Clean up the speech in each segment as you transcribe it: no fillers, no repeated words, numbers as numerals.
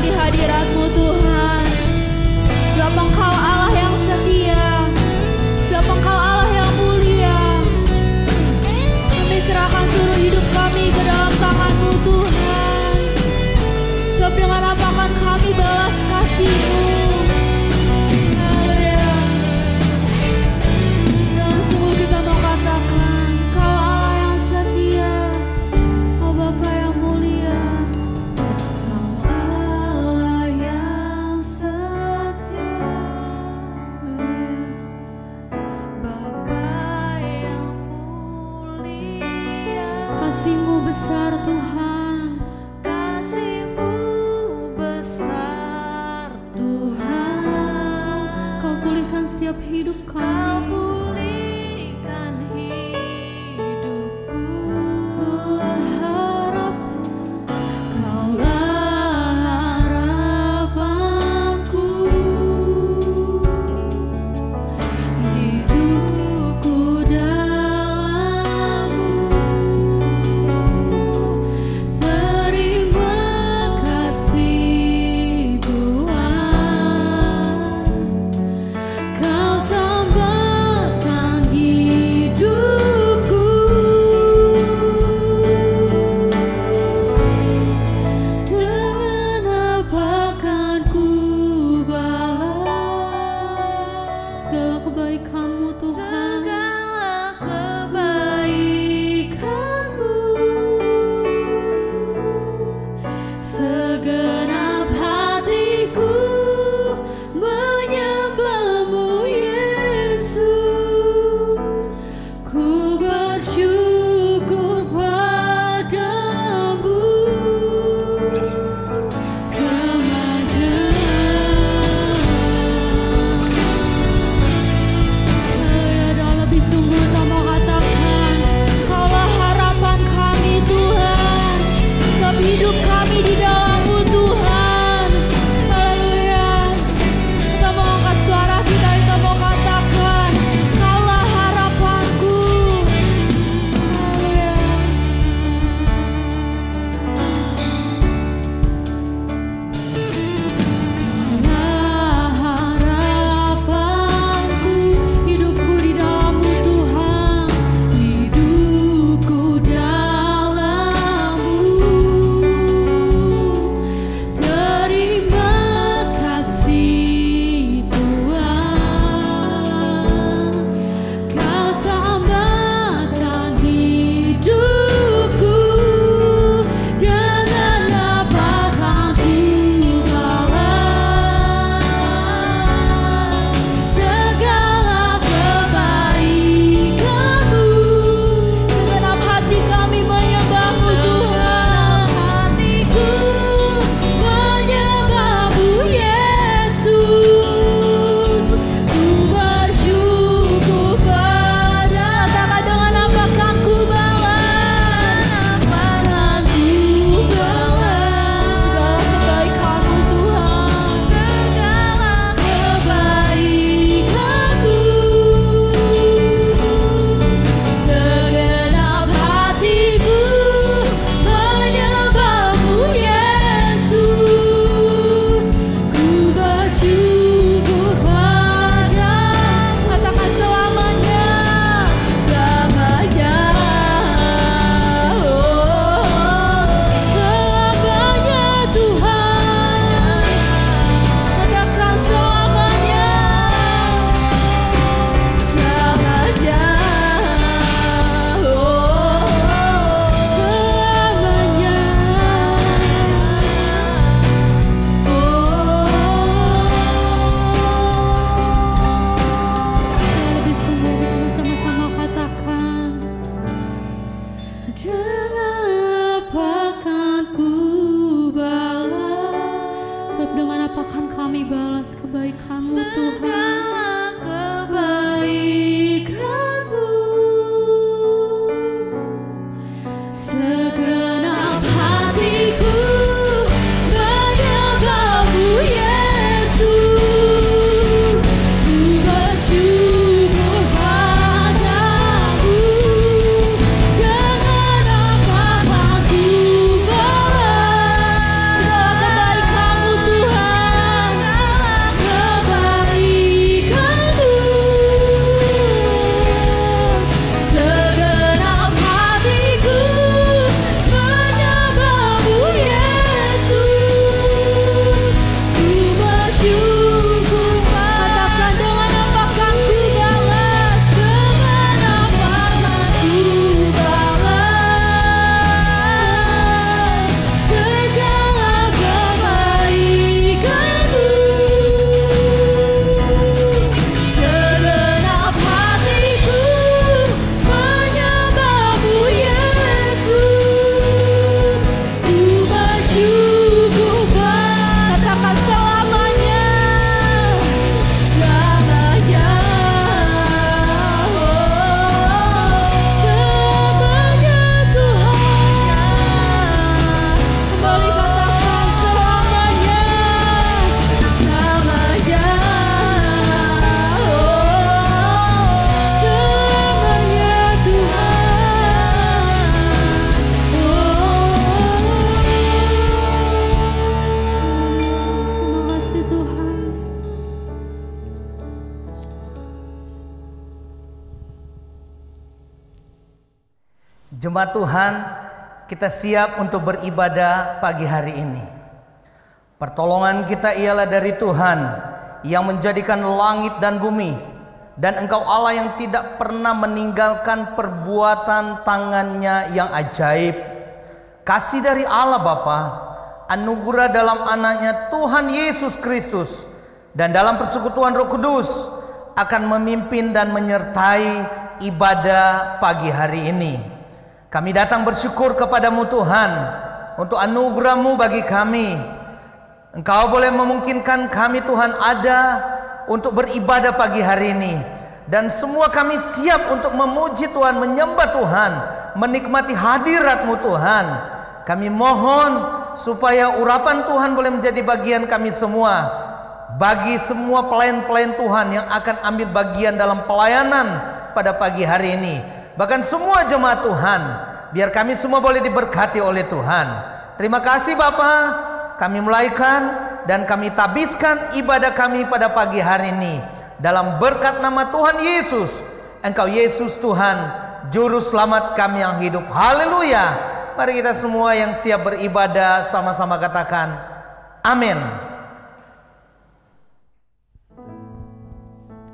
di hadirat-Mu Tuhan. Sebab Engkau Allah yang setia, sebab Engkau Allah yang mulia. Kami serahkan seluruh hidup kami ke dalam tangan-Mu Tuhan. Sebab dengan apa akan kami balas kasih-Mu. Haleluya. Dan sungguh kita mau katakan, Kau Allah yang setia, Oh Bapa yang mulia. Kau Allah yang setia, Bapa yang mulia. Kasih-Mu besar Tuhan, Kasih-Mu besar Tuhan. Kau pulihkan setiap hidup kami. Kau pulihkan hidupku. Kaulah harapan, Kaulah harapanku. Hidupku dalam-Mu. Terima kasih Tuhan. Kau selamatkan hidupku. Dengan apa kan ku balas segala kebaikan-Mu Tuhan. Segala kebaikan-Mu. Segenap hatiku menyembah-Mu Yesus. Ku bersyukur padamu selamanya. Ya, dan lebih sungguh kita mau katakan, Kaulah harapan kami Tuhan. Sebab hidup kami di dalam-Mu Tuhan. Haleluya. Kita mau angkat suara kita mau katakan, Kaulah harapanku. Haleluya. Kaulah harapanku. Hidupku di dalam-Mu Tuhan. Hidupku dalam-Mu. Terima kasih Tuhan. Kau selamatkan hidupku. Dengan apa kan ku balas segala kebaikan-Mu. Segenap hati kami menyembah-Mu Tuhan. Hatiku menyembah-Mu Yesus. Ku bersyukur pada. Katakan, dengan apa kan ku balas? Apa kan ku balas segala kebaikan-Mu Tuhan. Segala kebaikan-Mu. Segenap hatiku menyembah-Mu Yesus. Ku bersyukur pada. Katakan selamanya. Selamanya. Oh, selamanya Tuhan. Katakan selamanya. Selamanya. Oh, selamanya. Lebih sungguh kita sama-sama katakan, dengan apa kan ku balas. Sebab dengan apa kan kami balas kebaikan-Mu Tuhan. Segala kebaikan-Mu. Segenap hatiku menyembah-Mu Yesus. Ku bersyukur padamu. Dengan apa kan ku balas segala kebaikan-Mu Jemaat Tuhan, kita siap untuk beribadah pagi hari ini. Pertolongan kita ialah dari Tuhan yang menjadikan langit dan bumi, dan Engkau Allah yang tidak pernah meninggalkan perbuatan tangannya yang ajaib. Kasih dari Allah Bapa, anugerah dalam anaknya Tuhan Yesus Kristus, dan dalam persekutuan Roh Kudus akan memimpin dan menyertai ibadah pagi hari ini. Kami datang bersyukur kepadamu Tuhan untuk anugerah-Mu bagi kami. Engkau boleh memungkinkan kami Tuhan ada untuk beribadah pagi hari ini. Dan semua kami siap untuk memuji Tuhan, menyembah Tuhan, menikmati hadirat-Mu Tuhan. Kami mohon supaya urapan Tuhan boleh menjadi bagian kami semua. Bagi semua pelayan-pelayan Tuhan yang akan ambil bagian dalam pelayanan pada pagi hari ini. Bahkan semua jemaat Tuhan, biar kami semua boleh diberkati oleh Tuhan. Terima kasih Bapa, kami mulaikan dan kami tabiskan ibadah kami pada pagi hari ini dalam berkat nama Tuhan Yesus. Engkau Yesus Tuhan, Juru Selamat kami yang hidup. Haleluya. Mari kita semua yang siap beribadah sama-sama katakan amin.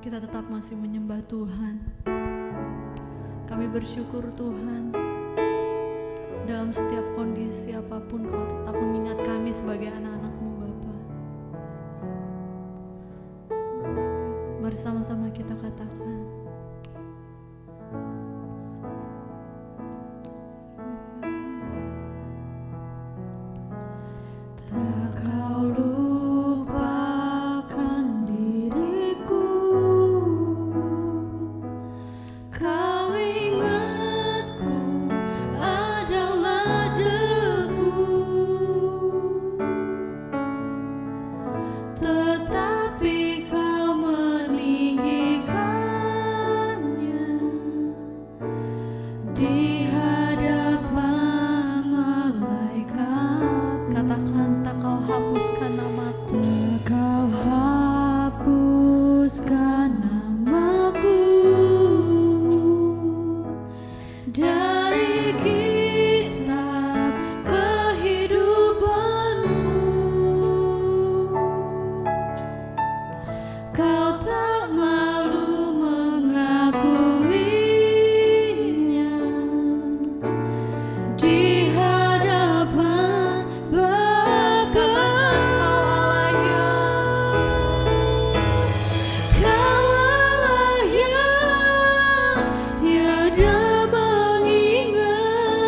Kita tetap masih menyembah Tuhan. Kami bersyukur Tuhan, dalam setiap kondisi apapun Kau tetap mengingat kami sebagai anak-anak-Mu Bapa. Mari sama-sama kita katakan, tak Kau lupakan diriku, Kau ingatku adalah debu, tetapi Kau meninggikannya di hadapan malaikat. Katakan, tak Kau hapuskan namaku, tak Kau hapuskan namaku dari kitab kehidupan-Mu. Kau tak malu mengakuinya di hadapan Bapa. Kau Allah yang tiada mengingat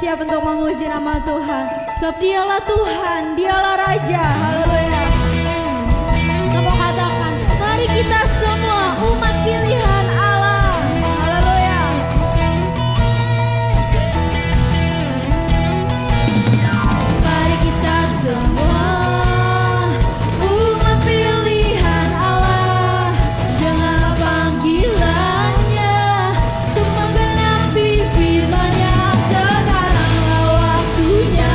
siap untuk memuji nama Tuhan. Sebab dialah Tuhan, dialah Raja. Haleluya. Kita mau katakan, mari kita semua umat pilihan Allah. Haleluya. Mari kita semua umat pilihan Allah. Dengarlah panggilannya untuk menggenapi firman-Nya. Sekaranglah waktunya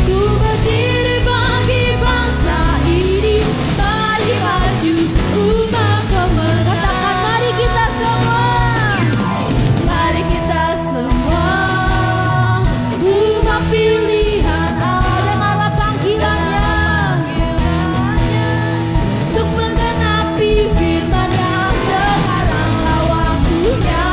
ku berdiri bagi bangsa ini. Mari maju umat kemenangan. Katakan mari kita semua. Mari kita semua umat pilihan Allah. Dengarlah panggilannya untuk menggenapi firman-Nya. Sekaranglah waktunya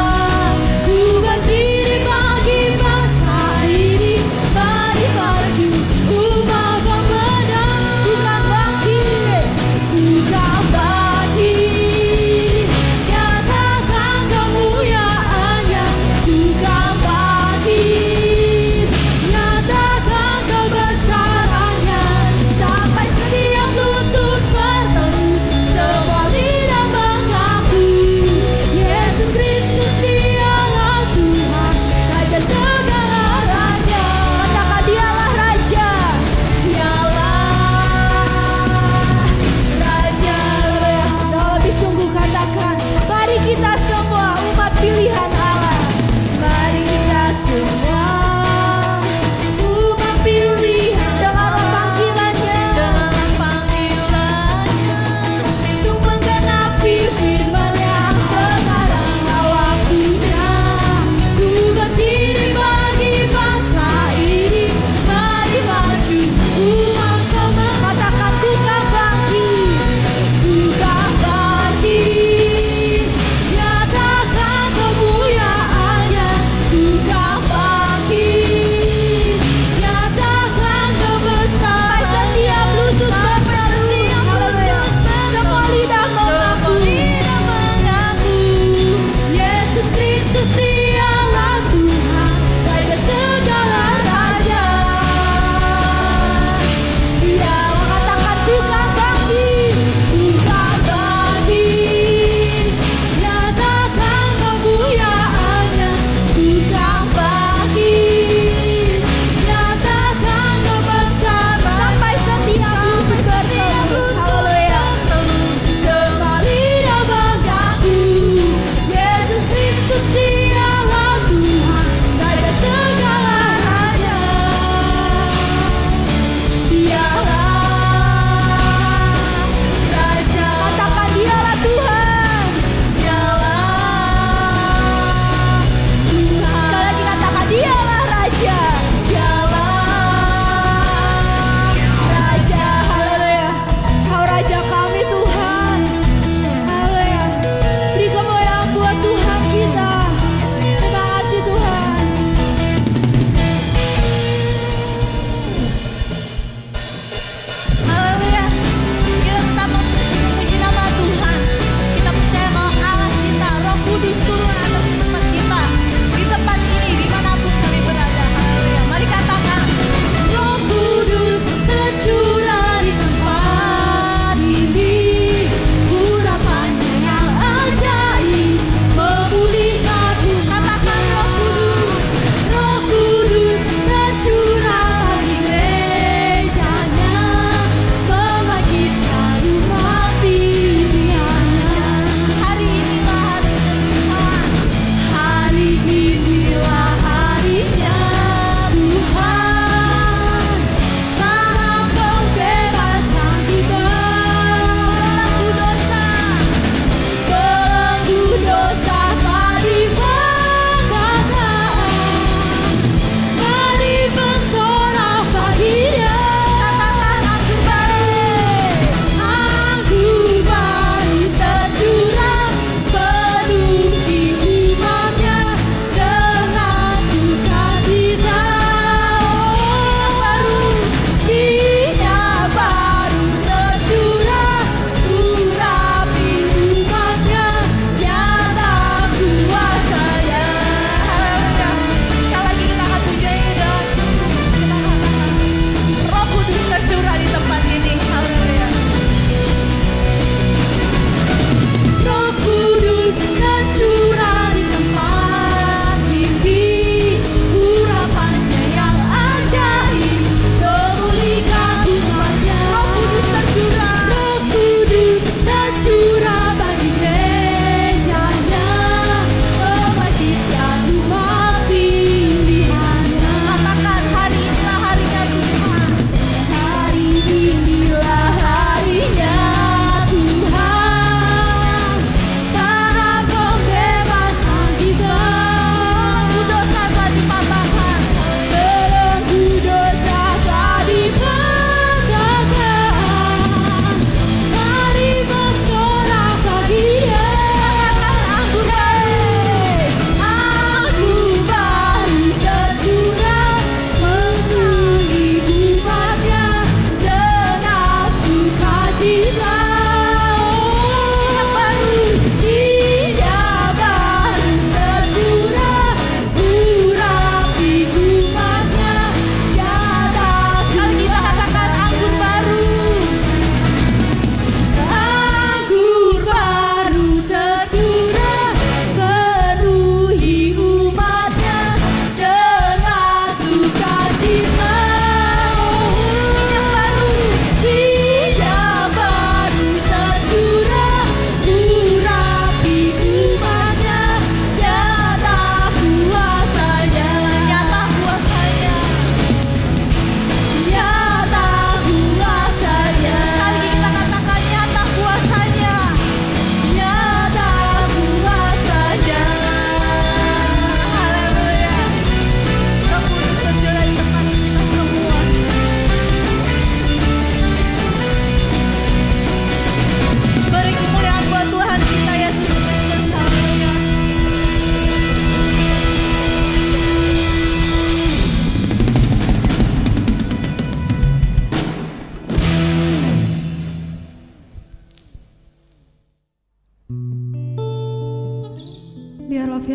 ku berdiri bagi bangsa ini. Mari maju umat pemenang. Bukan bangkit, bukan bangkit, nyatakan kemuliaan-Nya. Bukan bangkit, nyatakan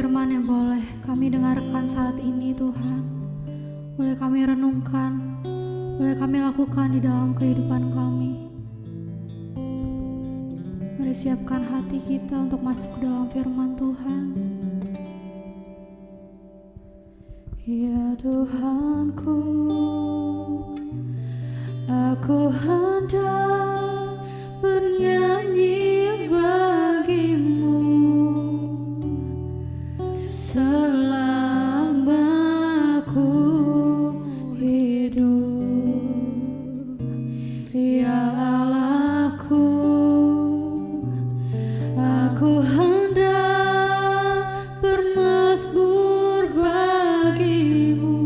firman yang boleh kami dengarkan saat ini Tuhan, boleh kami renungkan, boleh kami lakukan di dalam kehidupan kami. Mari siapkan hati kita untuk masuk ke dalam firman Tuhan. Ya Tuhanku, aku hendak bernyanyi bagimu selama aku hidup. Ya Allahku, aku hendak bermazmur bagimu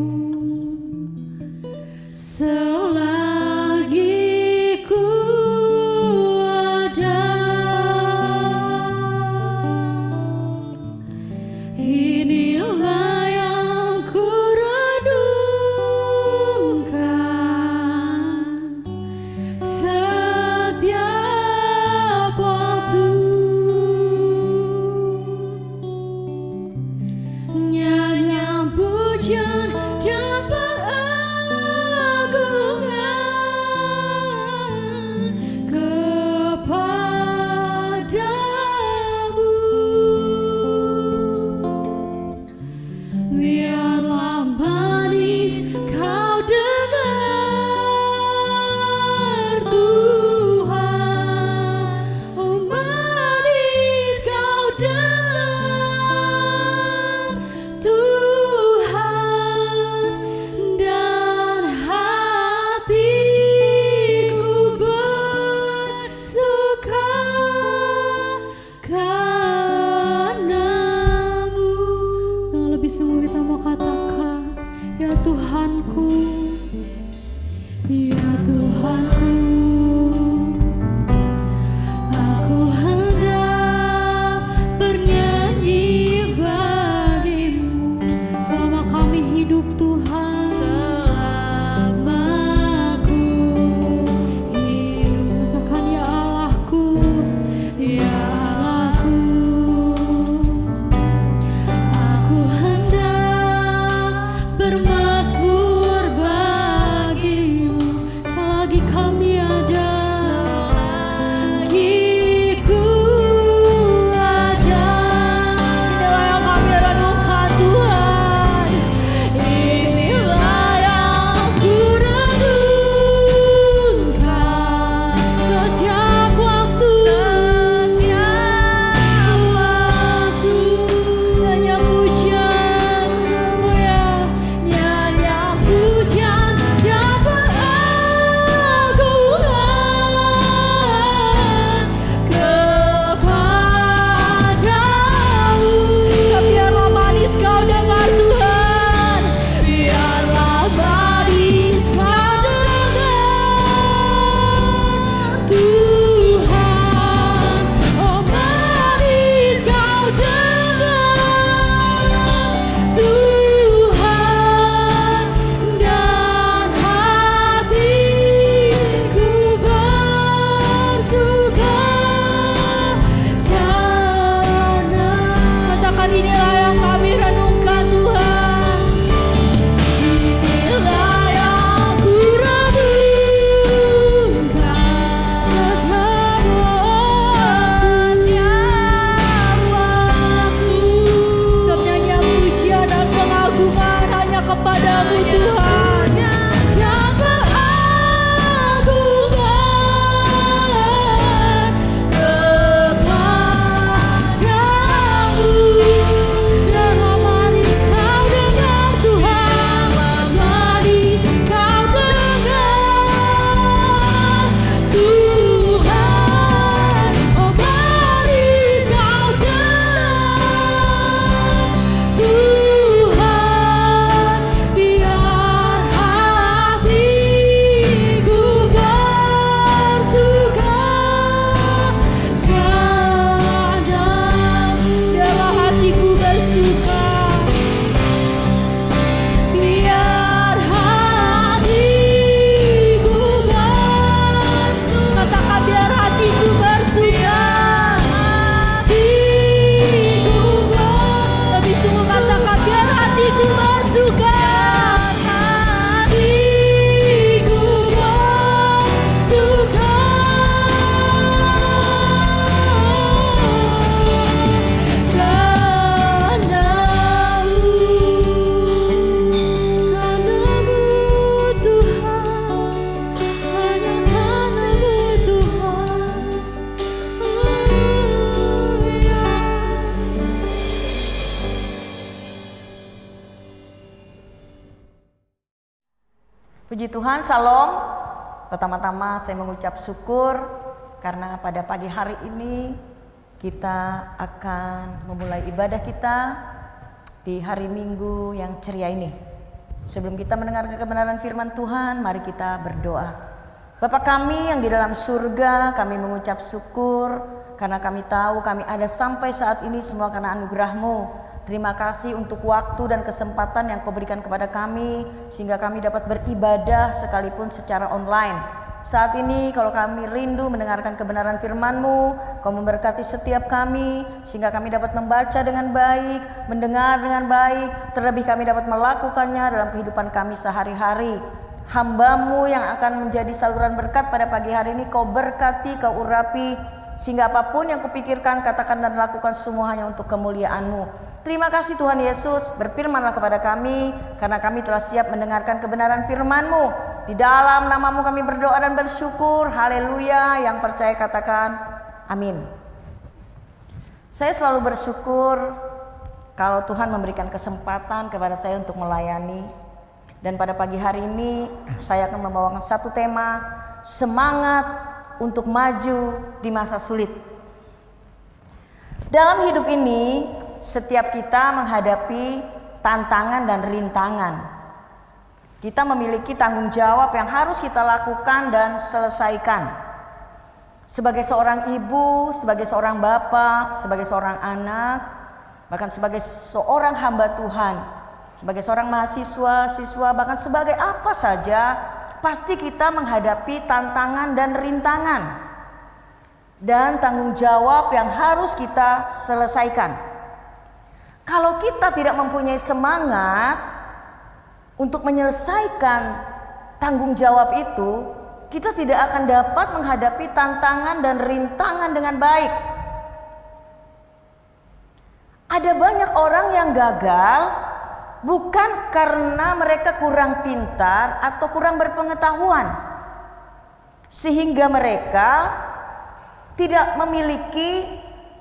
selagi ku ada. Inilah yang ku renungkan setiap waktu, nyanyian pujian dan pengagungan Puji Tuhan, Shalom. Pertama-tama saya mengucap syukur karena pada pagi hari ini kita akan memulai ibadah kita di hari Minggu yang ceria ini. Sebelum kita mendengarkan kebenaran firman Tuhan, mari kita berdoa. Bapa kami yang di dalam surga, kami mengucap syukur karena kami tahu kami ada sampai saat ini semua karena anugerah-Mu. Terima kasih untuk waktu dan kesempatan yang Kau berikan kepada kami sehingga kami dapat beribadah sekalipun secara online. Saat ini kalau kami rindu mendengarkan kebenaran firman-Mu, Kau memberkati setiap kami sehingga kami dapat membaca dengan baik, mendengar dengan baik, terlebih kami dapat melakukannya dalam kehidupan kami sehari-hari. Hamba-Mu yang akan menjadi saluran berkat pada pagi hari ini Kau berkati, Kau urapi, sehingga apapun yang kupikirkan, katakan dan lakukan semua hanya untuk kemuliaan-Mu. Terima kasih Tuhan Yesus, berfirmanlah kepada kami karena kami telah siap mendengarkan kebenaran firman-Mu. Di dalam nama-Mu kami berdoa dan bersyukur. Haleluya. Yang percaya katakan amin. Saya selalu bersyukur kalau Tuhan memberikan kesempatan kepada saya untuk melayani. Dan pada pagi hari ini saya akan membawakan satu tema, semangat untuk maju di masa sulit. Dalam hidup ini setiap kita menghadapi tantangan dan rintangan. Kita memiliki tanggung jawab yang harus kita lakukan dan selesaikan. Sebagai seorang ibu, sebagai seorang bapak, sebagai seorang anak, bahkan sebagai seorang hamba Tuhan, sebagai seorang mahasiswa, siswa, bahkan sebagai apa saja, pasti kita menghadapi tantangan dan rintangan. Dan tanggung jawab yang harus kita selesaikan. Kalau kita tidak mempunyai semangat untuk menyelesaikan tanggung jawab itu, kita tidak akan dapat menghadapi tantangan dan rintangan dengan baik. Ada banyak orang yang gagal bukan karena mereka kurang pintar atau kurang berpengetahuan, sehingga mereka tidak memiliki,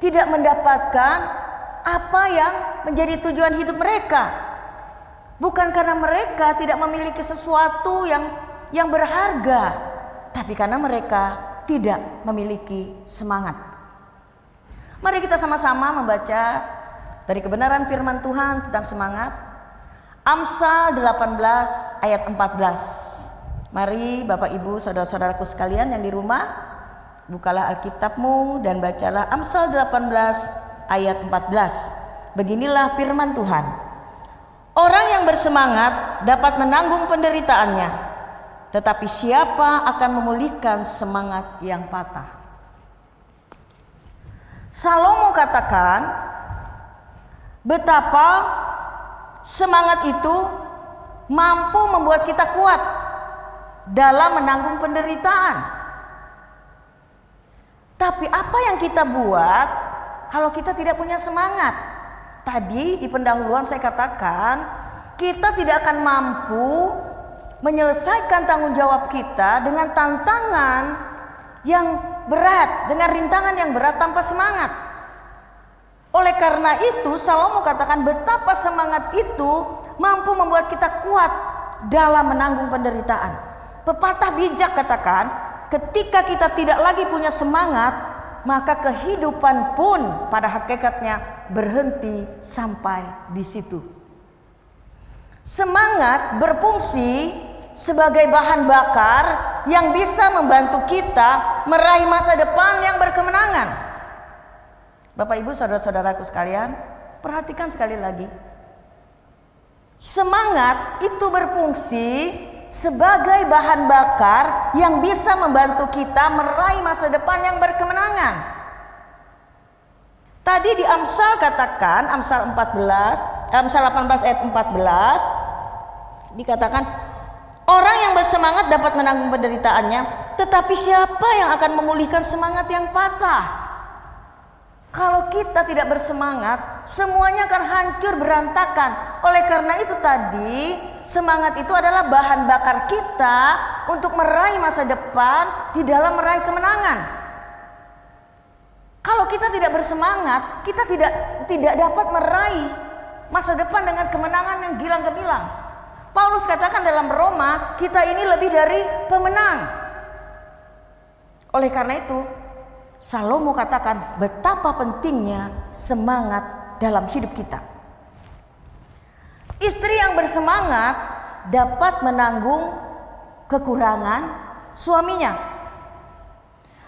tidak mendapatkan apa yang menjadi tujuan hidup mereka. Bukan karena mereka tidak memiliki sesuatu yang berharga, tapi karena mereka tidak memiliki semangat. Mari kita sama-sama membaca dari kebenaran firman Tuhan tentang semangat. Amsal 18 ayat 14. Mari Bapak Ibu saudara-saudaraku sekalian yang di rumah, bukalah Alkitabmu dan bacalah Amsal 18 ayat 14. Beginilah firman Tuhan. Orang yang bersemangat dapat menanggung penderitaannya, tetapi siapa akan memulihkan semangat yang patah? Salomo katakan betapa semangat itu mampu membuat kita kuat dalam menanggung penderitaan. Tapi apa yang kita buat kalau kita tidak punya semangat? Tadi di pendahuluan saya katakan kita tidak akan mampu menyelesaikan tanggung jawab kita dengan tantangan yang berat, dengan rintangan yang berat tanpa semangat. Oleh karena itu Salomo katakan betapa semangat itu mampu membuat kita kuat dalam menanggung penderitaan. Pepatah bijak katakan ketika kita tidak lagi punya semangat, maka kehidupan pun pada hakikatnya berhenti sampai di situ. Semangat berfungsi sebagai bahan bakar yang bisa membantu kita meraih masa depan yang berkemenangan. Bapak Ibu saudara-saudaraku sekalian, perhatikan sekali lagi. Semangat itu berfungsi sebagai bahan bakar yang bisa membantu kita meraih masa depan yang berkemenangan. Tadi di Amsal katakan, Amsal 18 ayat 14 dikatakan orang yang bersemangat dapat menanggung penderitaannya, tetapi siapa yang akan memulihkan semangat yang patah? Kalau kita tidak bersemangat, semuanya akan hancur berantakan. Oleh karena itu tadi, semangat itu adalah bahan bakar kita untuk meraih masa depan di dalam meraih kemenangan. Kalau kita tidak bersemangat, kita tidak dapat meraih masa depan dengan kemenangan yang gilang gemilang. Paulus katakan dalam Roma, kita ini lebih dari pemenang. Oleh karena itu, Salomo katakan betapa pentingnya semangat dalam hidup kita. Istri yang bersemangat dapat menanggung kekurangan suaminya.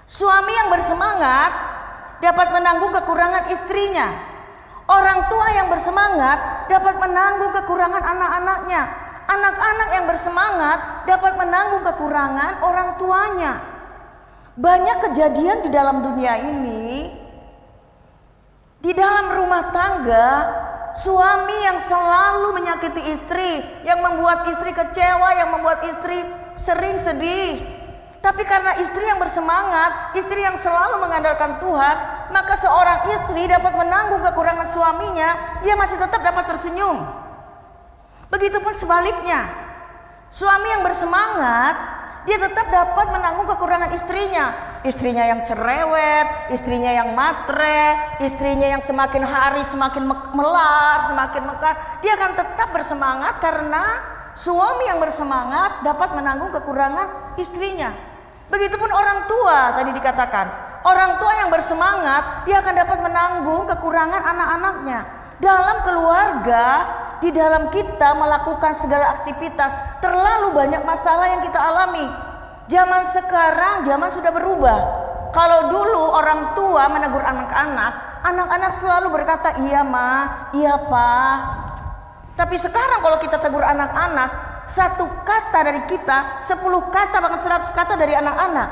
Suami yang bersemangat dapat menanggung kekurangan istrinya. Orang tua yang bersemangat dapat menanggung kekurangan anak-anaknya. Anak-anak yang bersemangat dapat menanggung kekurangan orang tuanya. Banyak kejadian di dalam dunia ini, di dalam rumah tangga, suami yang selalu menyakiti istri, yang membuat istri kecewa, yang membuat istri sering sedih. Tapi karena istri yang bersemangat, istri yang selalu mengandalkan Tuhan, maka seorang istri dapat menanggung kekurangan suaminya, dia masih tetap dapat tersenyum. Begitupun sebaliknya, suami yang bersemangat, dia tetap dapat menanggung kekurangan istrinya. Istrinya yang cerewet, istrinya yang matre, istrinya yang semakin hari semakin melar, semakin mekar. Dia akan tetap bersemangat karena suami yang bersemangat dapat menanggung kekurangan istrinya. Begitupun orang tua, tadi dikatakan, orang tua yang bersemangat, dia akan dapat menanggung kekurangan anak-anaknya. Dalam keluarga, di dalam kita melakukan segala aktivitas, terlalu banyak masalah yang kita alami. Zaman sekarang, zaman sudah berubah. Kalau dulu orang tua menegur anak-anak, anak-anak selalu berkata, iya ma, iya pa. Tapi sekarang kalau kita tegur anak-anak, satu kata dari kita, 10 kata bahkan 100 kata dari anak-anak.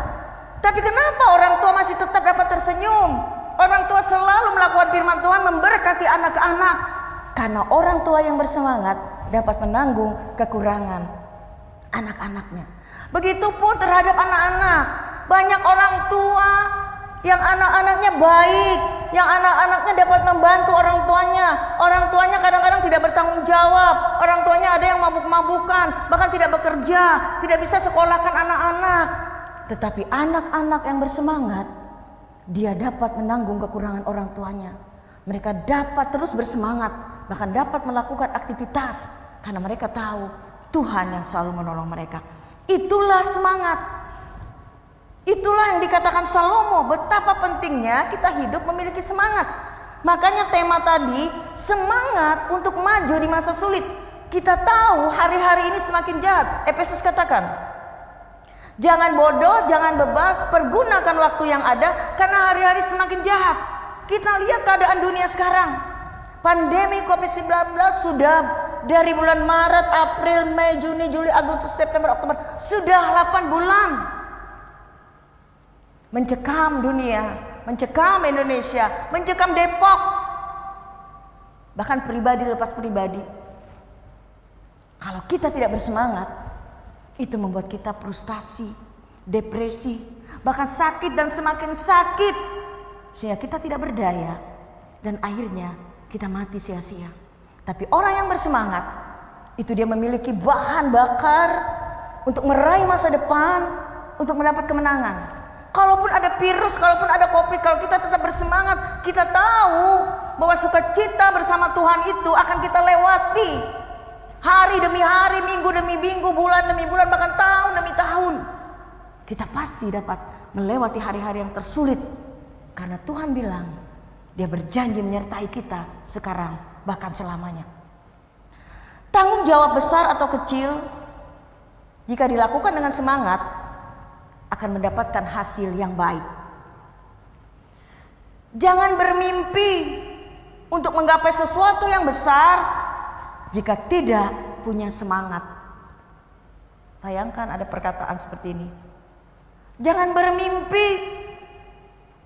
Tapi kenapa orang tua masih tetap dapat tersenyum? Orang tua selalu melakukan firman Tuhan, memberkati anak-anak. Karena orang tua yang bersemangat dapat menanggung kekurangan anak-anaknya. Begitupun terhadap anak-anak. Banyak orang tua yang anak-anaknya baik, yang anak-anaknya dapat membantu orang tuanya. Orang tuanya kadang-kadang tidak bertanggung jawab. Orang tuanya ada yang mabuk-mabukan, bahkan tidak bekerja, tidak bisa sekolahkan anak-anak. Tetapi anak-anak yang bersemangat, dia dapat menanggung kekurangan orang tuanya. Mereka dapat terus bersemangat, bahkan dapat melakukan aktivitas karena mereka tahu Tuhan yang selalu menolong mereka. Itulah semangat. Itulah yang dikatakan Salomo, betapa pentingnya kita hidup memiliki semangat. Makanya tema tadi, semangat untuk maju di masa sulit. Kita tahu hari-hari ini semakin jahat. Efesus katakan, jangan bodoh, jangan bebal, pergunakan waktu yang ada karena hari-hari semakin jahat. Kita lihat keadaan dunia sekarang. Pandemi COVID-19 sudah dari bulan Maret, April, Mei, Juni, Juli, Agustus, September, Oktober, sudah 8 bulan. Mencekam dunia, mencekam Indonesia, mencekam Depok. Bahkan pribadi lepas pribadi. Kalau kita tidak bersemangat, itu membuat kita frustasi, depresi, bahkan sakit dan semakin sakit. Sehingga kita tidak berdaya dan akhirnya kita mati sia-sia. Tapi orang yang bersemangat, itu dia memiliki bahan bakar untuk meraih masa depan, untuk mendapat kemenangan. Kalaupun ada virus, kalaupun ada COVID, kalau kita tetap bersemangat, kita tahu bahwa sukacita bersama Tuhan itu akan kita lewati. Hari demi hari, minggu demi minggu, bulan demi bulan, bahkan tahun demi tahun. Kita pasti dapat melewati hari-hari yang tersulit. Karena Tuhan bilang, Dia berjanji menyertai kita sekarang, bahkan selamanya. Tanggung jawab besar atau kecil, jika dilakukan dengan semangat, akan mendapatkan hasil yang baik. Jangan bermimpi untuk menggapai sesuatu yang besar jika tidak punya semangat. Bayangkan ada perkataan seperti ini. Jangan bermimpi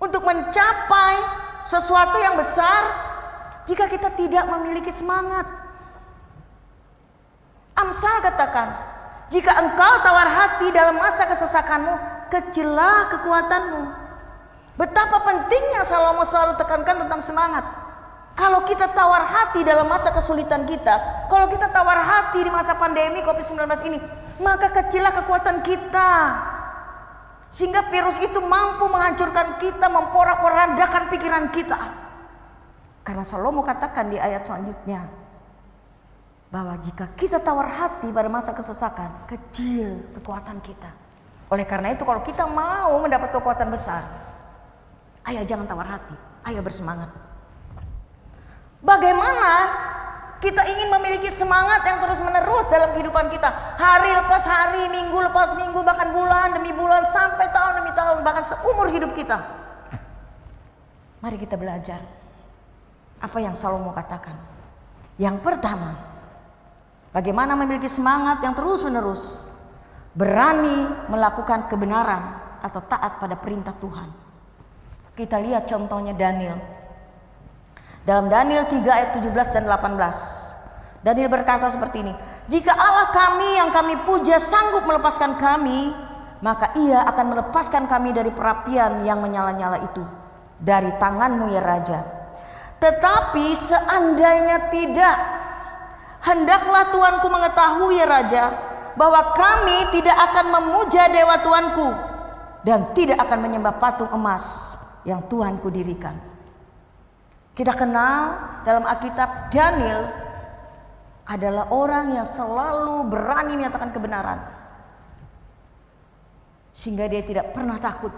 untuk mencapai sesuatu yang besar jika kita tidak memiliki semangat. Amsal katakan, jika engkau tawar hati dalam masa kesesakanmu, kecillah kekuatanmu. Betapa pentingnya Salomo selalu tekankan tentang semangat. Kalau kita tawar hati dalam masa kesulitan kita, kalau kita tawar hati di masa pandemi COVID-19 ini, maka kecillah kekuatan kita. Sehingga virus itu mampu menghancurkan kita, memporak-porandakan pikiran kita. Karena Salomo katakan di ayat selanjutnya, bahwa jika kita tawar hati pada masa kesesakan, kecil kekuatan kita. Oleh karena itu kalau kita mau mendapat kekuatan besar, ayo jangan tawar hati, ayo bersemangat. Bagaimana kita ingin memiliki semangat yang terus menerus dalam kehidupan kita, hari lepas hari, minggu lepas minggu, bahkan bulan demi bulan, sampai tahun demi tahun, bahkan seumur hidup kita. Mari kita belajar apa yang Salomo katakan. Yang pertama, bagaimana memiliki semangat yang terus menerus, berani melakukan kebenaran atau taat pada perintah Tuhan. Kita lihat contohnya Daniel. Dalam Daniel 3 ayat 17 dan 18, Daniel berkata seperti ini, jika Allah kami yang kami puja sanggup melepaskan kami, maka ia akan melepaskan kami dari perapian yang menyala-nyala itu, dari tanganmu ya Raja. Tetapi seandainya tidak, hendaklah Tuanku mengetahui ya Raja, bahwa kami tidak akan memuja dewa Tuanku dan tidak akan menyembah patung emas yang Tuanku dirikan. Kita kenal dalam Alkitab Daniel adalah orang yang selalu berani menyatakan kebenaran, sehingga dia tidak pernah takut.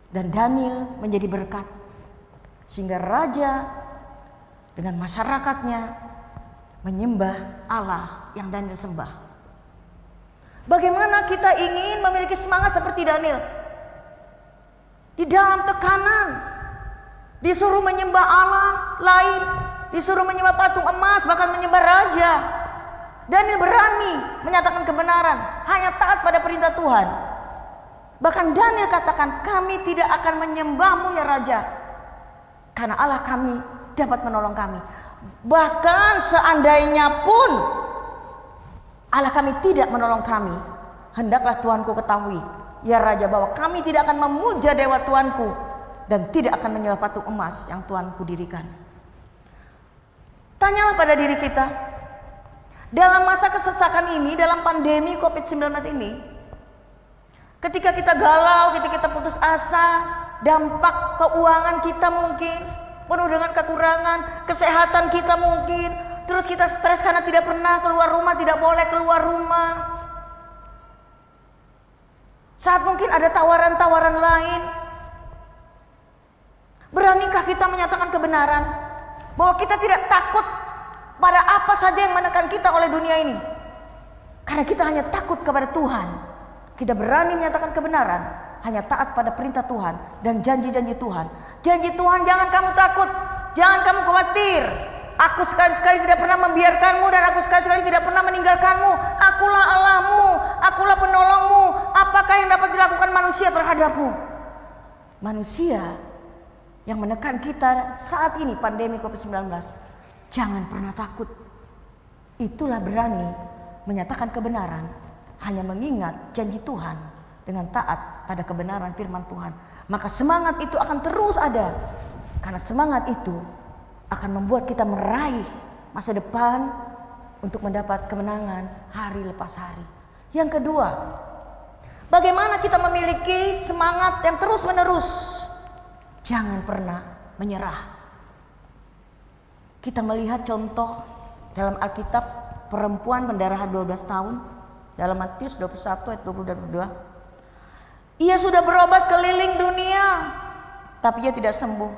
Dan Daniel menjadi berkat, sehingga raja dengan masyarakatnya menyembah Allah yang Daniel sembah. Bagaimana kita ingin memiliki semangat seperti Daniel? Di dalam tekanan, disuruh menyembah Allah lain, disuruh menyembah patung emas, bahkan menyembah raja. Daniel berani menyatakan kebenaran, hanya taat pada perintah Tuhan. Bahkan Daniel katakan, kami tidak akan menyembahmu ya Raja, karena Allah kami dapat menolong kami. Bahkan seandainya pun Allah kami tidak menolong kami, hendaklah Tuanku ketahui ya Raja, bahwa kami tidak akan memuja dewa Tuanku dan tidak akan menyembah patung emas yang Tuanku dirikan. Tanyalah pada diri kita, dalam masa kesesakan ini, dalam pandemi COVID-19 ini, ketika kita galau, ketika kita putus asa, dampak keuangan kita mungkin penuh dengan kekurangan, kesehatan kita mungkin, terus kita stres karena tidak pernah keluar rumah, tidak boleh keluar rumah. Saat mungkin ada tawaran-tawaran lain, beranikah kita menyatakan kebenaran bahwa kita tidak takut pada apa saja yang menekan kita oleh dunia ini, karena kita hanya takut kepada Tuhan. Kita berani menyatakan kebenaran, hanya taat pada perintah Tuhan dan janji-janji Tuhan. Janji Tuhan, jangan kamu takut, jangan kamu khawatir, aku sekali-sekali tidak pernah membiarkanmu, dan aku sekali-sekali tidak pernah meninggalkanmu. Akulah Allahmu, akulah penolongmu. Apakah yang dapat dilakukan manusia terhadapmu? Manusia yang menekan kita saat ini pandemi COVID-19, jangan pernah takut. Itulah berani menyatakan kebenaran, hanya mengingat janji Tuhan dengan taat pada kebenaran firman Tuhan. Maka semangat itu akan terus ada, karena semangat itu akan membuat kita meraih masa depan untuk mendapat kemenangan hari lepas hari. Yang kedua, bagaimana kita memiliki semangat yang terus menerus? Jangan pernah menyerah. Kita melihat contoh dalam Alkitab perempuan pendarahan 12 tahun dalam Matius 21 ayat 20 dan 22. Ia sudah berobat keliling dunia, tapi ia tidak sembuh.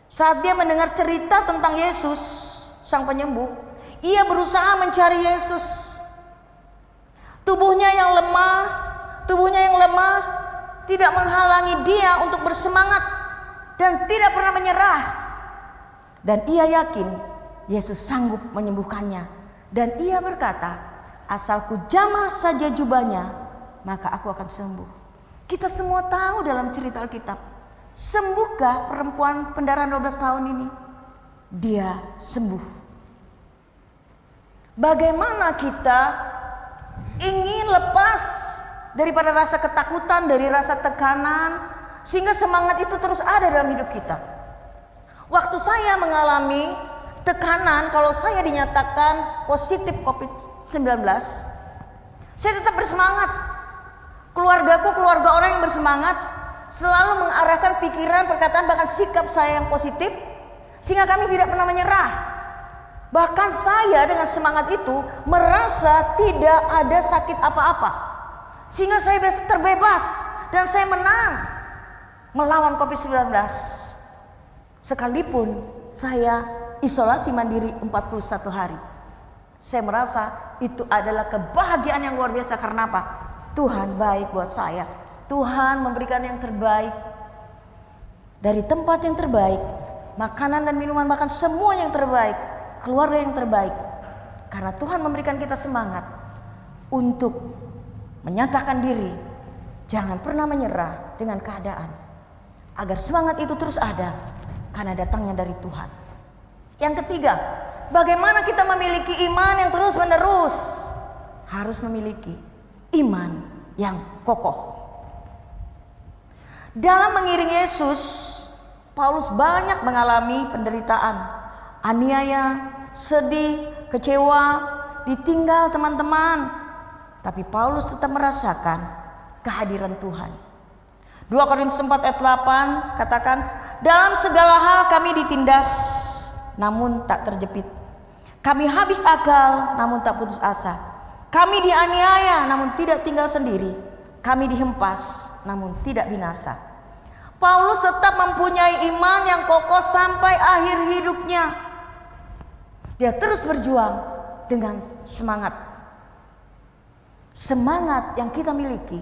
Saat dia mendengar cerita tentang Yesus, sang penyembuh, ia berusaha mencari Yesus. Tubuhnya yang lemah, tubuhnya yang lemas tidak menghalangi dia untuk bersemangat dan tidak pernah menyerah. Dan ia yakin Yesus sanggup menyembuhkannya. Dan ia berkata, asalku jamah saja jubahnya, maka aku akan sembuh. Kita semua tahu dalam cerita Alkitab, sembuhkah perempuan pendarahan 12 tahun ini? Dia sembuh. Bagaimana kita ingin lepas daripada rasa ketakutan, dari rasa tekanan, sehingga semangat itu terus ada dalam hidup kita. Waktu saya mengalami tekanan, kalau saya dinyatakan positif COVID-19, saya tetap bersemangat. Keluargaku, keluarga orang yang bersemangat, selalu mengarahkan pikiran, perkataan, bahkan sikap saya yang positif, sehingga kami tidak pernah menyerah. Bahkan saya dengan semangat itu merasa tidak ada sakit apa-apa. Sehingga saya terbebas dan saya menang melawan COVID-19. Sekalipun saya isolasi mandiri 41 hari. Saya merasa itu adalah kebahagiaan yang luar biasa. Karena apa? Tuhan baik buat saya. Tuhan memberikan yang terbaik. Dari tempat yang terbaik, makanan dan minuman, bahkan semua yang terbaik, keluarga yang terbaik. Karena Tuhan memberikan kita semangat untuk menyatakan diri, jangan pernah menyerah dengan keadaan, agar semangat itu terus ada karena datangnya dari Tuhan. Yang ketiga, bagaimana kita memiliki iman yang terus menerus? Harus memiliki iman yang kokoh. Dalam mengiring Yesus, Paulus banyak mengalami penderitaan, aniaya, sedih, kecewa, ditinggal teman-teman. Tapi Paulus tetap merasakan kehadiran Tuhan. 2 Korintus 4 ayat 8 katakan, dalam segala hal kami ditindas, namun tak terjepit. Kami habis akal, namun tak putus asa. Kami dianiaya, namun tidak tinggal sendiri. Kami dihempas, namun tidak binasa. Paulus tetap mempunyai iman yang kokoh sampai akhir hidupnya. Dia terus berjuang dengan semangat. Semangat yang kita miliki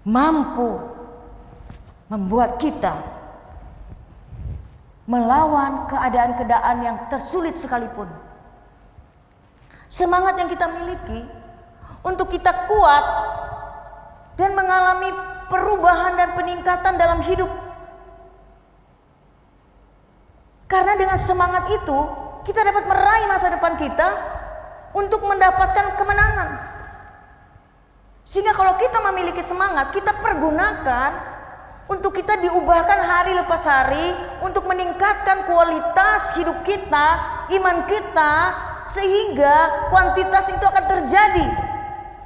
mampu membuat kita melawan keadaan-keadaan yang tersulit sekalipun. Semangat yang kita miliki untuk kita kuat dan mengalami perubahan dan peningkatan dalam hidup. Karena dengan semangat itu kita dapat meraih masa depan kita untuk mendapatkan kemenangan. Sehingga kalau kita memiliki semangat, kita pergunakan untuk kita diubahkan hari lepas hari, untuk meningkatkan kualitas hidup kita, iman kita, sehingga kuantitas itu akan terjadi.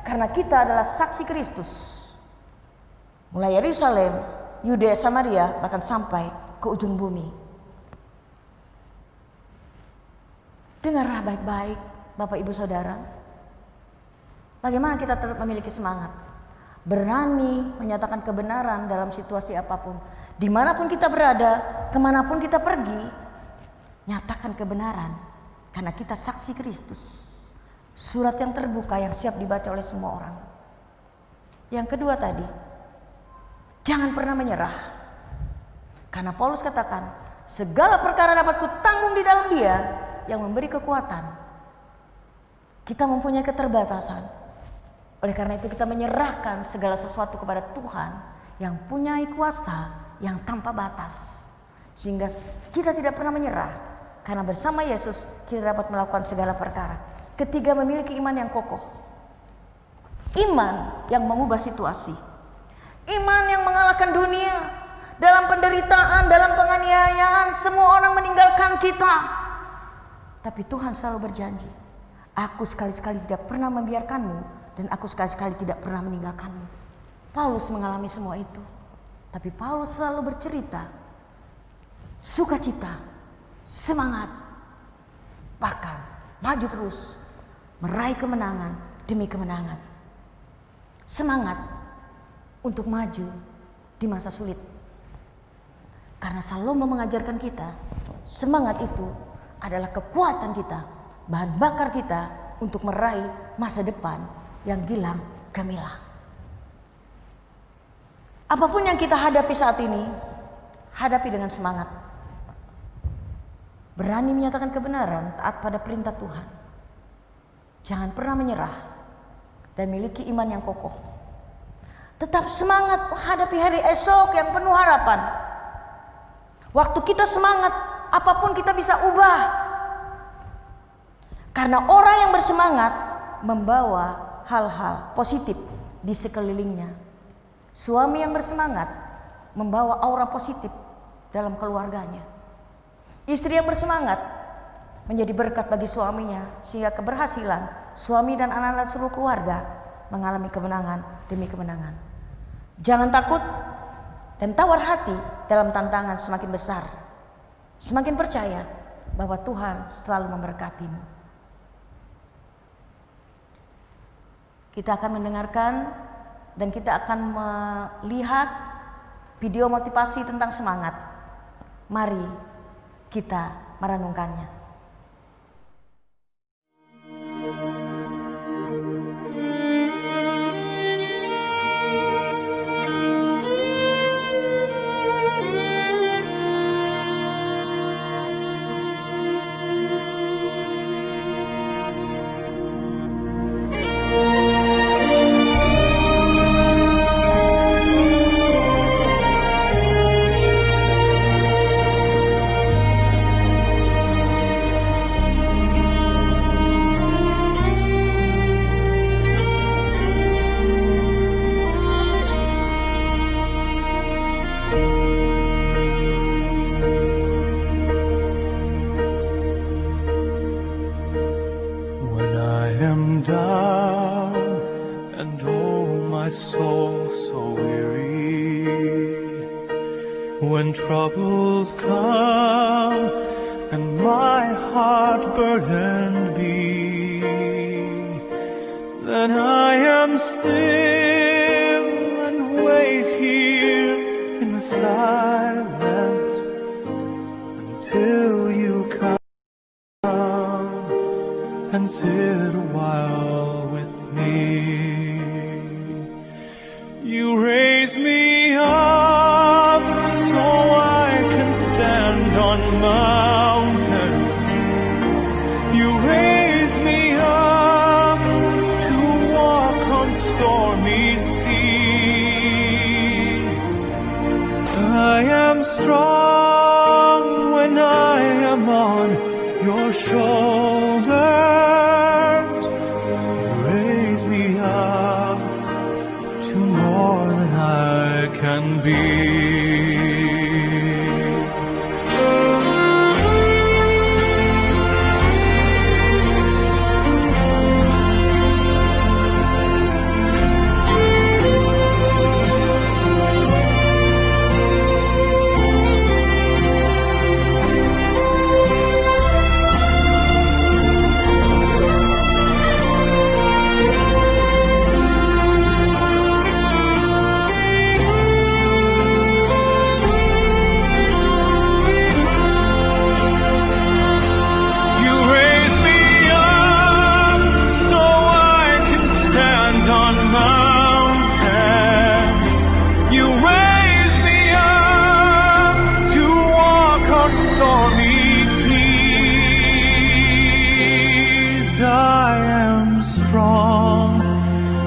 Karena kita adalah saksi Kristus. Mulai Yerusalem, Yudea, Samaria, bahkan sampai ke ujung bumi. Dengarlah baik-baik Bapak Ibu Saudara. Bagaimana kita tetap memiliki semangat, berani menyatakan kebenaran dalam situasi apapun. Dimanapun kita berada, kemanapun kita pergi, nyatakan kebenaran. Karena kita saksi Kristus. Surat yang terbuka yang siap dibaca oleh semua orang. Yang kedua tadi, jangan pernah menyerah. Karena Paulus katakan, segala perkara dapat kutanggung di dalam Dia yang memberi kekuatan. Kita mempunyai keterbatasan. Oleh karena itu kita menyerahkan segala sesuatu kepada Tuhan yang punya kuasa yang tanpa batas. Sehingga kita tidak pernah menyerah. Karena bersama Yesus kita dapat melakukan segala perkara. Ketiga, memiliki iman yang kokoh. Iman yang mengubah situasi. Iman yang mengalahkan dunia. Dalam penderitaan, dalam penganiayaan, semua orang meninggalkan kita. Tapi Tuhan selalu berjanji, aku sekali-sekali tidak pernah membiarkanmu, dan aku sekali-sekali tidak pernah meninggalkanmu. Paulus mengalami semua itu. Tapi Paulus selalu bercerita, sukacita, semangat, bahkan maju terus, meraih kemenangan demi kemenangan. Semangat untuk maju di masa sulit. Karena Salomo mengajarkan kita, semangat itu adalah kekuatan kita, bahan bakar kita untuk meraih masa depan yang gilang gemilang. Apapun yang kita hadapi saat ini, hadapi dengan semangat. Berani menyatakan kebenaran, taat pada perintah Tuhan. Jangan pernah menyerah dan miliki iman yang kokoh. Tetap semangat menghadapi hari esok yang penuh harapan. Waktu kita semangat, apapun kita bisa ubah. Karena orang yang bersemangat membawa hal-hal positif di sekelilingnya. Suami yang bersemangat membawa aura positif dalam keluarganya. Istri yang bersemangat menjadi berkat bagi suaminya, sehingga keberhasilan suami dan anak-anak seluruh keluarga mengalami kemenangan demi kemenangan. Jangan takut dan tawar hati dalam tantangan semakin besar. Semakin percaya bahwa Tuhan selalu memberkatimu. Kita akan mendengarkan dan kita akan melihat video motivasi tentang semangat. Mari kita merenungkannya. When I am down and oh my soul so weary, when troubles come and my heart burdened be, then I am still and wait here in the silence until you come and sit a while with me. You raise me up so I can stand on mountains. You raise me up to walk on stormy seas. I am strong when I am on your shoulders. You raise me up to more than I can be.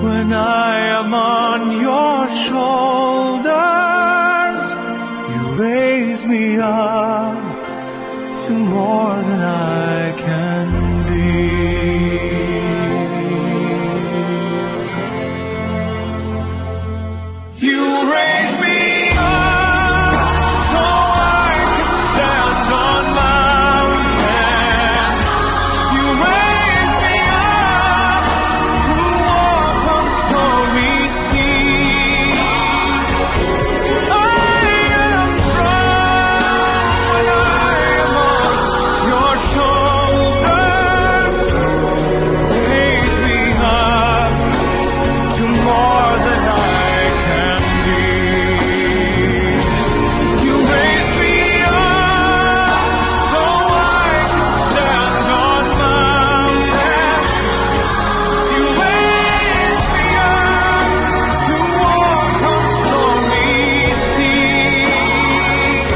When I am on your shoulders, you raise me up to more than I can be. You raise me up so I can stand on mountains. You raise me up to walk on stormy seas. I am strong when I am on your shoulders. Raise me up to more than I can be. You raise me up so I can stand on mountains. You raise me up to walk on stormy seas.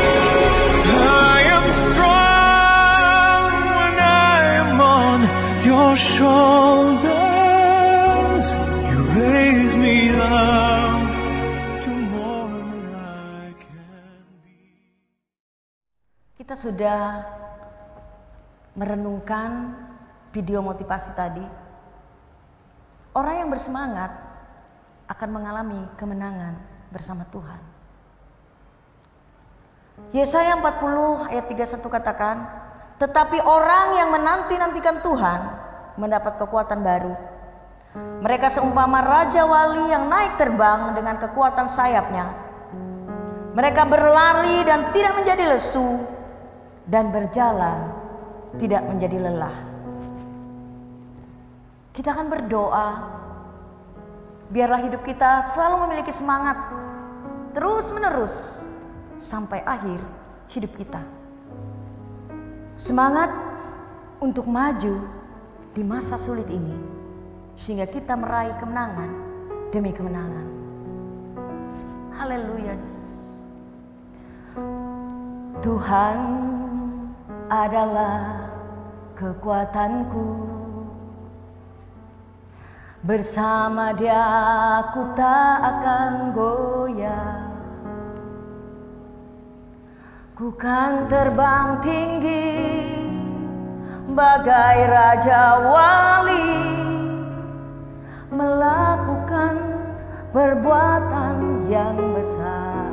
I am strong when I am on your shoulders. You raise me up to more than I can be. Kita sudah merenungkan video motivasi tadi. Orang yang bersemangat akan mengalami kemenangan bersama Tuhan. Yesaya 40 ayat 31 katakan, tetapi orang yang menanti-nantikan Tuhan mendapat kekuatan baru. Mereka seumpama raja wali yang naik terbang dengan kekuatan sayapnya. Mereka berlari dan tidak menjadi lesu, dan berjalan tidak menjadi lelah. Kita akan berdoa, biarlah hidup kita selalu memiliki semangat terus menerus sampai akhir hidup kita. Semangat untuk maju di masa sulit ini, sehingga kita meraih kemenangan demi kemenangan. Haleluya Yesus. Tuhan adalah kekuatanku, bersama Dia aku tak akan goyah. Ku kan terbang tinggi bagai Raja Wali, melakukan perbuatan yang besar.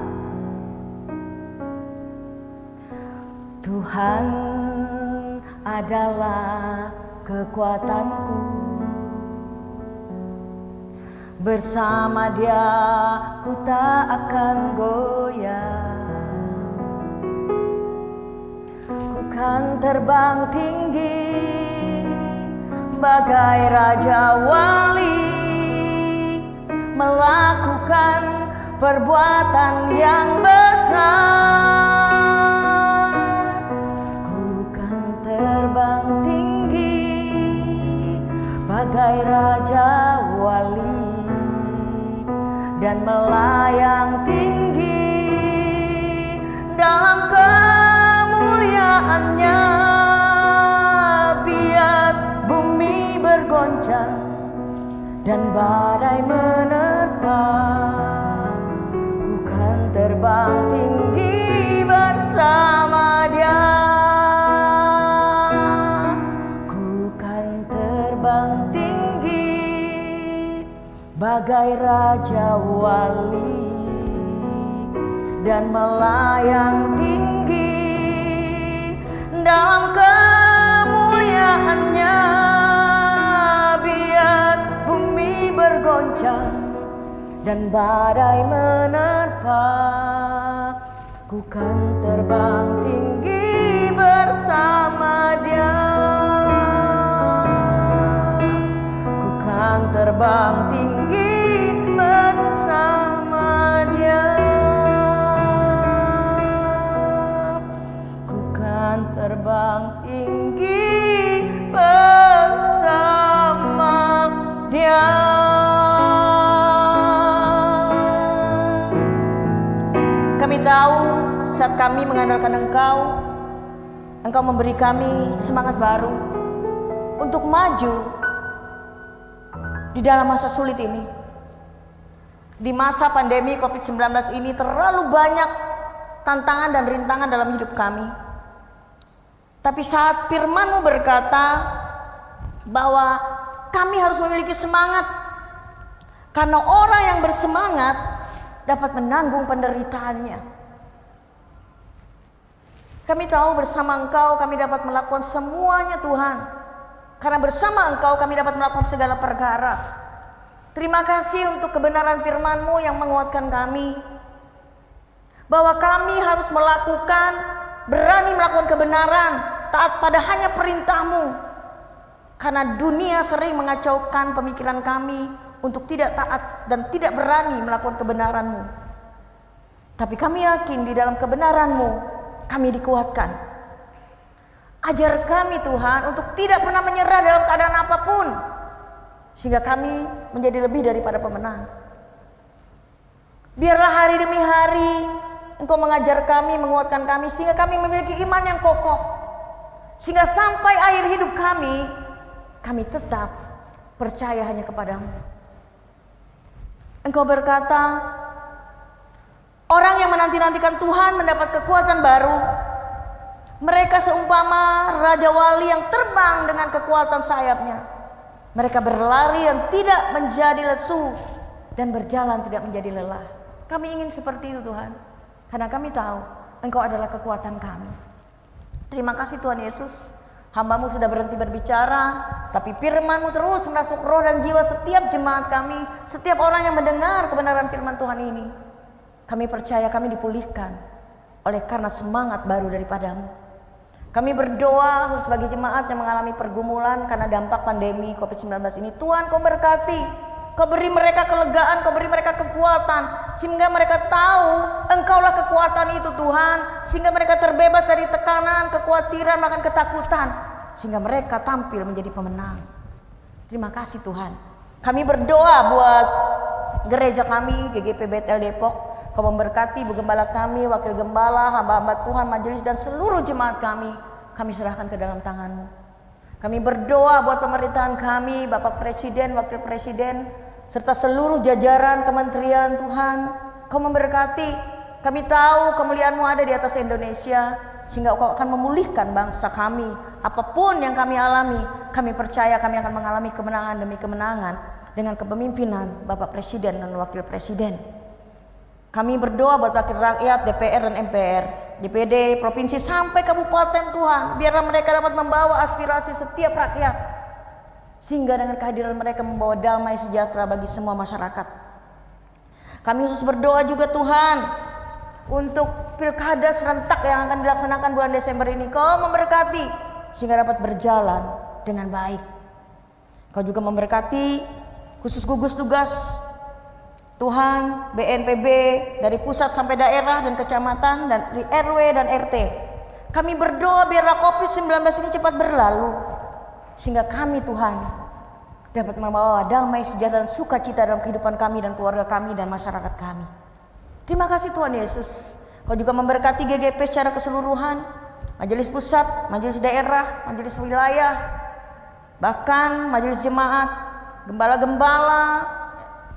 Tuhan adalah kekuatanku, bersama Dia ku tak akan goyah. Ku kan terbang tinggi bagai Raja Wali, melakukan perbuatan yang besar. Ku kan terbang tinggi bagai Raja Wali, dan melayang tinggi dalam kemuliaan-Nya. Biar bumi bergoncang dan badai menerpa, ku kan terbang tinggi bersama Dia. Ku kan terbang tinggi bagai Raja Wali, dan melayang tinggi dalam kemuliaan-Nya. Biar bumi bergoncang dan badai menerpa, ku kan terbang tinggi bersama Dia. Ku kan terbang tinggi bersama Dia. Ku kan terbang tinggi bersama Dia. Kami tahu saat kami mengandalkan Engkau, Engkau memberi kami semangat baru untuk maju di dalam masa sulit ini. Di masa pandemi COVID-19 ini terlalu banyak tantangan dan rintangan dalam hidup kami. Tapi saat firman-Mu berkata bahwa kami harus memiliki semangat, karena orang yang bersemangat dapat menanggung penderitaannya. Kami tahu bersama Engkau kami dapat melakukan semuanya Tuhan, karena bersama Engkau kami dapat melakukan segala perkara. Terima kasih untuk kebenaran firman-Mu yang menguatkan kami, bahwa kami harus berani melakukan kebenaran, taat pada hanya perintah-Mu. Karena dunia sering mengacaukan pemikiran kami untuk tidak taat dan tidak berani melakukan kebenaran-Mu. Tapi kami yakin di dalam kebenaran-Mu kami dikuatkan. Ajar kami Tuhan untuk tidak pernah menyerah dalam keadaan apapun, sehingga kami menjadi lebih daripada pemenang. Biarlah hari demi hari Engkau mengajar kami, menguatkan kami, sehingga kami memiliki iman yang kokoh, sehingga sampai akhir hidup kami tetap percaya hanya kepadamu. Engkau berkata, orang yang menanti-nantikan Tuhan mendapat kekuatan baru. Mereka seumpama Raja Wali yang terbang dengan kekuatan sayapnya. Mereka berlari dan tidak menjadi lesu, dan berjalan tidak menjadi lelah. Kami ingin seperti itu Tuhan, karena kami tahu Engkau adalah kekuatan kami. Terima kasih Tuhan Yesus. Hamba-Mu sudah berhenti berbicara, tapi firman-Mu terus merasuk roh dan jiwa setiap jemaat kami, setiap orang yang mendengar kebenaran firman Tuhan ini. Kami percaya kami dipulihkan oleh karena semangat baru daripada-Mu. Kami berdoa khusus bagi jemaat yang mengalami pergumulan karena dampak pandemi COVID-19 ini. Tuhan, Kau berkati, Kau beri mereka kelegaan, Kau beri mereka kekuatan, sehingga mereka tahu Engkaulah kekuatan itu Tuhan, sehingga mereka terbebas dari tekanan, kekhawatiran, bahkan ketakutan, sehingga mereka tampil menjadi pemenang. Terima kasih Tuhan. Kami berdoa buat gereja kami, GGP Bethel Depok. Kau memberkati Bu Gembala kami, Wakil Gembala, hamba-hamba Tuhan, majelis dan seluruh jemaat kami. Kami serahkan ke dalam tangan-Mu. Kami berdoa buat pemerintahan kami, Bapak Presiden, Wakil Presiden, serta seluruh jajaran kementerian Tuhan. Kau memberkati. Kami tahu kemuliaan-Mu ada di atas Indonesia, sehingga Kau akan memulihkan bangsa kami. Apapun yang kami alami, kami percaya kami akan mengalami kemenangan demi kemenangan dengan kepemimpinan Bapak Presiden dan Wakil Presiden. Kami berdoa buat wakil rakyat, DPR dan MPR, DPD, provinsi sampai kabupaten Tuhan. Biarlah mereka dapat membawa aspirasi setiap rakyat. Sehingga dengan kehadiran mereka membawa damai sejahtera bagi semua masyarakat. Kami khusus berdoa juga Tuhan untuk pilkada serentak yang akan dilaksanakan bulan Desember ini. Kau memberkati sehingga dapat berjalan dengan baik. Kau juga memberkati khusus gugus tugas Tuhan, BNPB dari pusat sampai daerah dan kecamatan dan di RW dan RT. Kami berdoa biarlah COVID-19 ini cepat berlalu, sehingga kami Tuhan dapat membawa damai sejahtera dan sukacita dalam kehidupan kami dan keluarga kami dan masyarakat kami. Terima kasih Tuhan Yesus. Kau juga memberkati GGP secara keseluruhan, majelis pusat, majelis daerah, majelis wilayah, bahkan majelis jemaat, gembala-gembala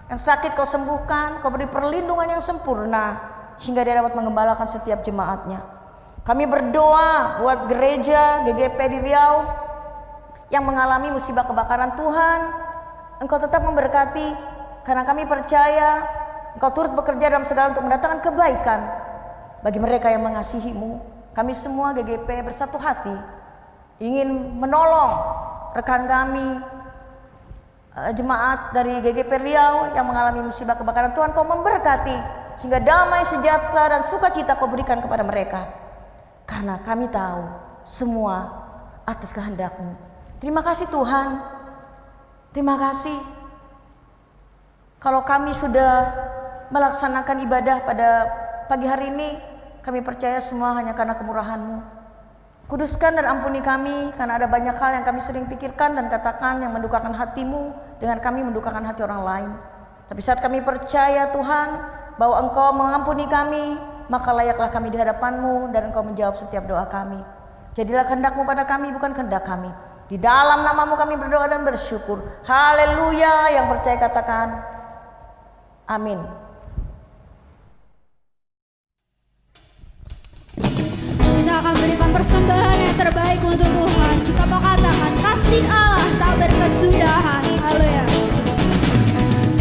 yang sakit Kau sembuhkan, Kau beri perlindungan yang sempurna sehingga dia dapat menggembalakan setiap jemaatnya. Kami berdoa buat gereja GGP di Riau yang mengalami musibah kebakaran. Tuhan, Engkau tetap memberkati karena kami percaya Engkau turut bekerja dalam segala untuk mendatangkan kebaikan bagi mereka yang mengasihi-Mu. Kami semua GGP bersatu hati ingin menolong rekan kami, jemaat dari GGP Riau yang mengalami musibah kebakaran. Tuhan, Kau memberkati sehingga damai sejahtera dan sukacita Kau berikan kepada mereka, karena kami tahu semua atas kehendak-Mu. Terima kasih Tuhan. Terima kasih. Kalau kami sudah melaksanakan ibadah pada pagi hari ini, kami percaya semua hanya karena kemurahan-Mu. Kuduskan dan ampuni kami karena ada banyak hal yang kami sering pikirkan dan katakan yang mendukakan hati-Mu dengan kami mendukakan hati orang lain. Tapi saat kami percaya Tuhan bahwa Engkau mengampuni kami, maka layaklah kami di hadapan-Mu dan Engkau menjawab setiap doa kami. Jadilah kehendak-Mu pada kami, bukan kehendak kami. Di dalam nama-Mu kami berdoa dan bersyukur. Haleluya. Yang percaya katakan amin. Kita akan berikan persembahan yang terbaik untuk Tuhan. Kita mau katakan kasih Allah tak berkesudahan. Haleluya.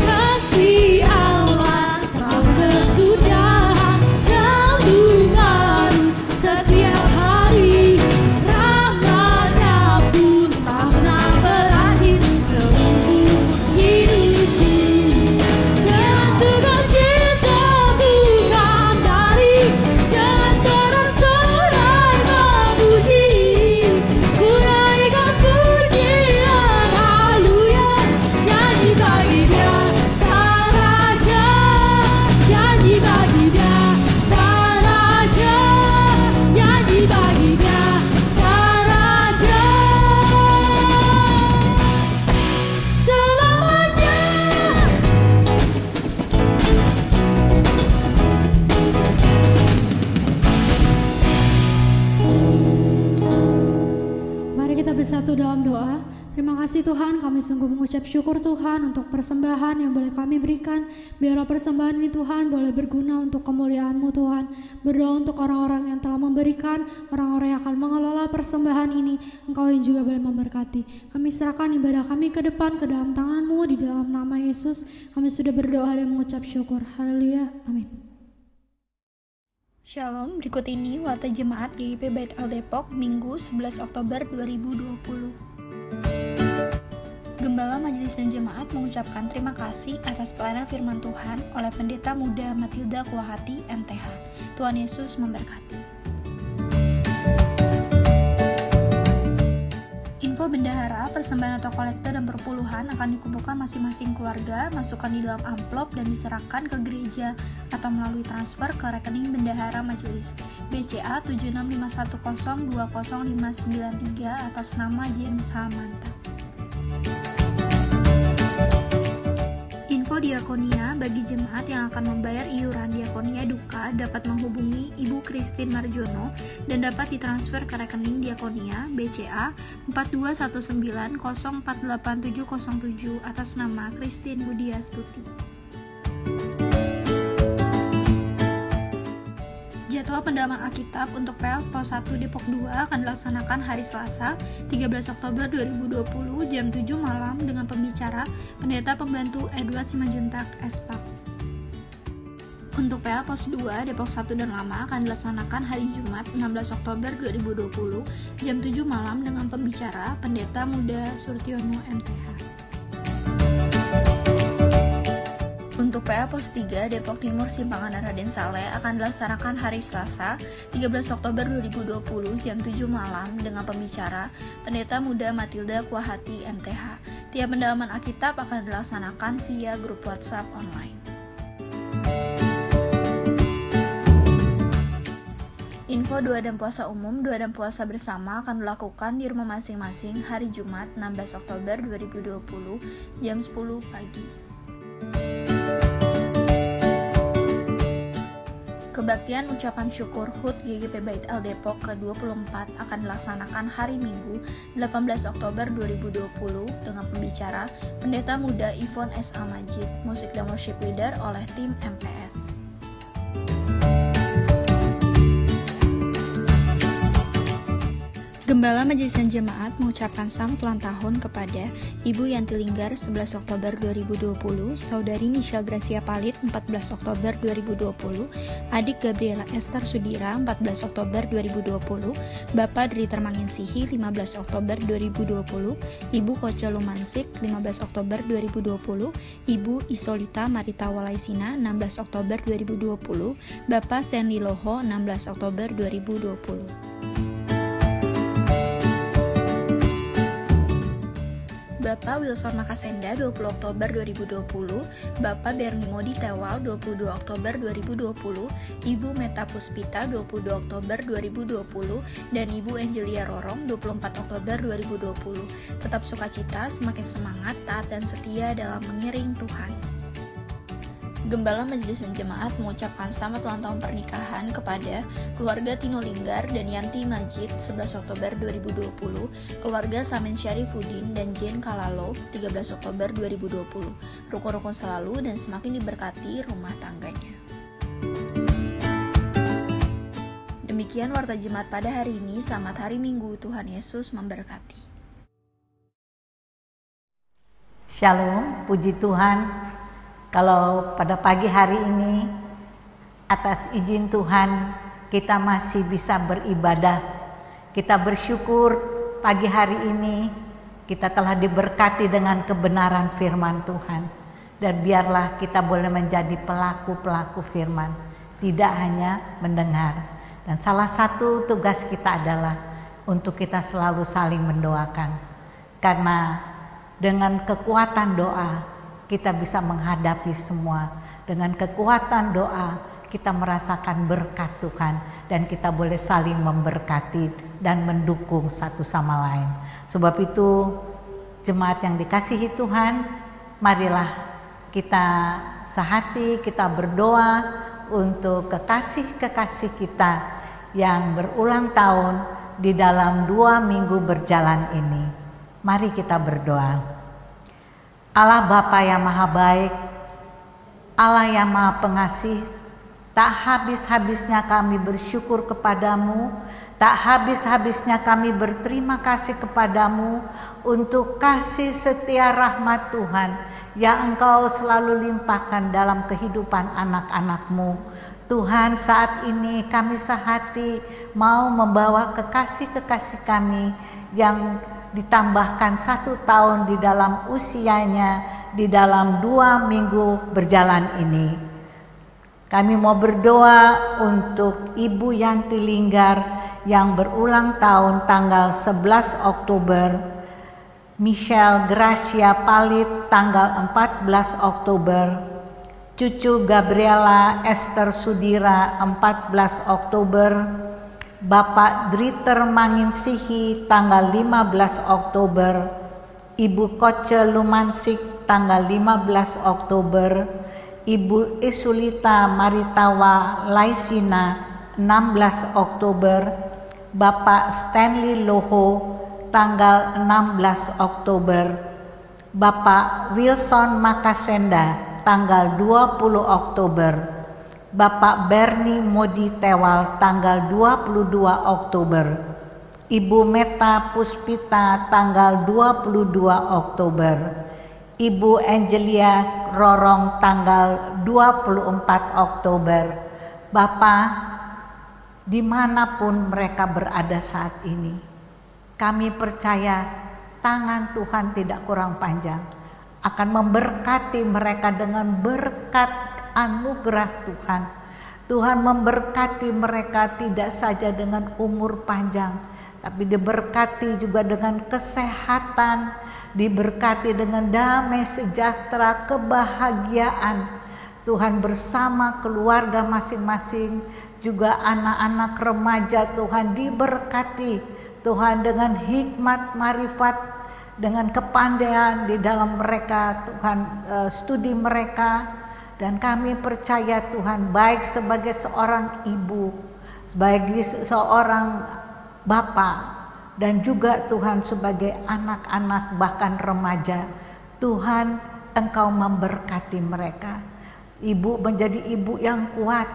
Kasih Allah tak berkesudahan, selalu baru setiap hari. Rahmat-Nya pun tak pernah berakhir seumur hidupku. Dengan sukacita bukan dari, dengan sorak-sorai memuji, ku naikkan pujian, haleluya. Nyanyi bagi Dia saraja, nyanyi bagi Dia saraja, nyanyi bagi Dia saraja selamanya. Mari kita bersatu dalam doa. Terima kasih Tuhan, kami sungguh mengucap syukur Tuhan untuk persembahan yang boleh kami berikan. Biarlah persembahan ini Tuhan boleh berguna untuk kemuliaan-Mu Tuhan. Berdoa untuk orang-orang yang telah memberikan, orang-orang yang akan mengelola persembahan ini. Engkau yang juga boleh memberkati. Kami serahkan ibadah kami ke depan, ke dalam tangan-Mu, di dalam nama Yesus. Kami sudah berdoa dan mengucap syukur. Haleluya, amin. Shalom, berikut ini Warta Jemaat GGP Bethel Depok Minggu 11 Oktober 2020. Gembala Majelis dan Jemaat mengucapkan terima kasih atas pelayanan firman Tuhan oleh Pendeta Muda Matilda Kuahati, MTH. Tuhan Yesus memberkati. persembahan atau kolekte dan perpuluhan akan dikumpulkan masing-masing keluarga, masukkan di dalam amplop dan diserahkan ke gereja atau melalui transfer ke rekening Bendahara Majelis BCA 7651020593 atas nama James Samanta. Info diakonia bagi jemaat yang akan membayar iuran diakonia duka dapat menghubungi Ibu Christine Marjono dan dapat ditransfer ke rekening diakonia BCA 4219048707 atas nama Christine Budiastuti. Jadwal pendalaman Alkitab untuk PL Pos 1 Depok 2 akan dilaksanakan hari Selasa 13 Oktober 2020 jam 7 malam dengan pembicara Pendeta Pembantu Edward Simanjuntak Espak. Untuk PL Pos 2 Depok 1 dan Lama akan dilaksanakan hari Jumat 16 Oktober 2020 jam 7 malam dengan pembicara Pendeta Muda Surtiono MTH. Untuk PA Pos 3 Depok Timur Simpangan Raden Saleh akan dilaksanakan hari Selasa 13 Oktober 2020 jam 7 malam dengan pembicara Pendeta Muda Matilda Kuahati MTH. Tiap pendalaman Alkitab akan dilaksanakan via grup WhatsApp online. Info doa dan puasa umum, doa dan puasa bersama akan dilakukan di rumah masing-masing hari Jumat 16 Oktober 2020 jam 10 pagi. Kebaktian ucapan syukur HUT GGP Bait El Depok ke-24 akan dilaksanakan hari Minggu 18 Oktober 2020 dengan pembicara Pendeta Muda Ivon S.A. Majid, musik dan worship leader oleh tim MPS. Gembala Majelis dan Jemaat mengucapkan selamat ulang tahun kepada Ibu Yanti Linggar 11 Oktober 2020, Saudari Michelle Gracia Palit 14 Oktober 2020, Adik Gabriela Esther Sudira 14 Oktober 2020, Bapak Dri Termanginsihi 15 Oktober 2020, Ibu Koce Lumansik 15 Oktober 2020, Ibu Isolita Marita Walaisina 16 Oktober 2020, Bapak Senli Loho 16 Oktober 2020. Bapak Wilson Makasenda 20 Oktober 2020, Bapak Berni Modi Tewal 22 Oktober 2020, Ibu Meta Puspita 22 Oktober 2020, dan Ibu Angelia Rorong 24 Oktober 2020. Tetap sukacita, semakin semangat, taat dan setia dalam mengiring Tuhan. Gembala Majelis dan Jemaat mengucapkan selamat ulang tahun pernikahan kepada keluarga Tino Linggar dan Yanti Majid 11 Oktober 2020, keluarga Samin Syarifuddin dan Jane Kalalo 13 Oktober 2020. Rukun-rukun selalu dan semakin diberkati rumah tangganya. Demikian Warta Jemaat pada hari ini. Selamat hari Minggu, Tuhan Yesus memberkati. Shalom, puji Tuhan. Kalau pada pagi hari ini atas izin Tuhan kita masih bisa beribadah. Kita bersyukur pagi hari ini kita telah diberkati dengan kebenaran firman Tuhan. Dan biarlah kita boleh menjadi pelaku-pelaku firman, tidak hanya mendengar. Dan salah satu tugas kita adalah untuk kita selalu saling mendoakan. Karena dengan kekuatan doa kita bisa menghadapi semua. Dengan kekuatan doa kita merasakan berkat Tuhan dan kita boleh saling memberkati dan mendukung satu sama lain. Sebab itu jemaat yang dikasihi Tuhan, marilah kita sehati, kita berdoa untuk kekasih-kekasih kita yang berulang tahun di dalam 2 minggu berjalan ini. Mari kita berdoa. Allah Bapa yang Maha Baik, Allah yang Maha Pengasih, tak habis-habisnya kami bersyukur kepadamu, tak habis-habisnya kami berterima kasih kepadamu untuk kasih setia rahmat Tuhan yang Engkau selalu limpahkan dalam kehidupan anak-anak-Mu. Tuhan, saat ini kami sehati mau membawa kekasih-kekasih kami yang ditambahkan 1 tahun di dalam usianya di dalam 2 minggu berjalan ini. Kami mau berdoa untuk Ibu Yanti Linggar yang berulang tahun tanggal 11 Oktober Michelle Gracia Palit tanggal 14 Oktober, cucu Gabriela Esther Sudira 14 Oktober, Bapak Driter Manginsihi tanggal 15 Oktober, Ibu Koce Lumansik tanggal 15 Oktober, Ibu Isulita Maritawa Laisina 16 Oktober, Bapak Stanley Loho tanggal 16 Oktober, Bapak Wilson Makasenda tanggal 20 Oktober, Bapak Bernie Modi Tewal tanggal 22 Oktober, Ibu Meta Puspita tanggal 22 Oktober, Ibu Angelia Rorong tanggal 24 Oktober. Bapak, dimanapun mereka berada saat ini, kami percaya tangan Tuhan tidak kurang panjang, akan memberkati mereka dengan berkat anugerah Tuhan. Tuhan memberkati mereka tidak saja dengan umur panjang, tapi diberkati juga dengan kesehatan, diberkati dengan damai sejahtera, kebahagiaan. Tuhan bersama keluarga masing-masing, juga anak-anak remaja Tuhan diberkati. Tuhan dengan hikmat, marifat, dengan kepandaian di dalam mereka, Tuhan studi mereka. Dan kami percaya Tuhan, baik sebagai seorang ibu, sebagai seorang bapak, dan juga Tuhan sebagai anak-anak bahkan remaja, Tuhan Engkau memberkati mereka. Ibu menjadi ibu yang kuat,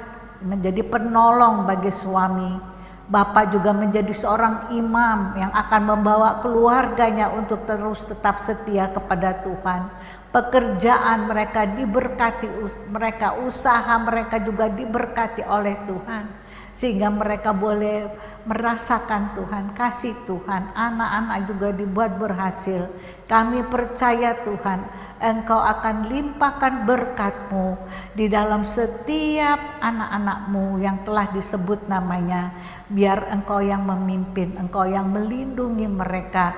menjadi penolong bagi suami. Bapak juga menjadi seorang imam yang akan membawa keluarganya untuk terus tetap setia kepada Tuhan. Pekerjaan mereka diberkati, mereka usaha mereka juga diberkati oleh Tuhan, sehingga mereka boleh merasakan Tuhan, kasih Tuhan. Anak-anak juga dibuat berhasil. Kami percaya Tuhan, Engkau akan limpahkan berkat-Mu di dalam setiap anak-anak-Mu yang telah disebut namanya. Biar Engkau yang memimpin, Engkau yang melindungi mereka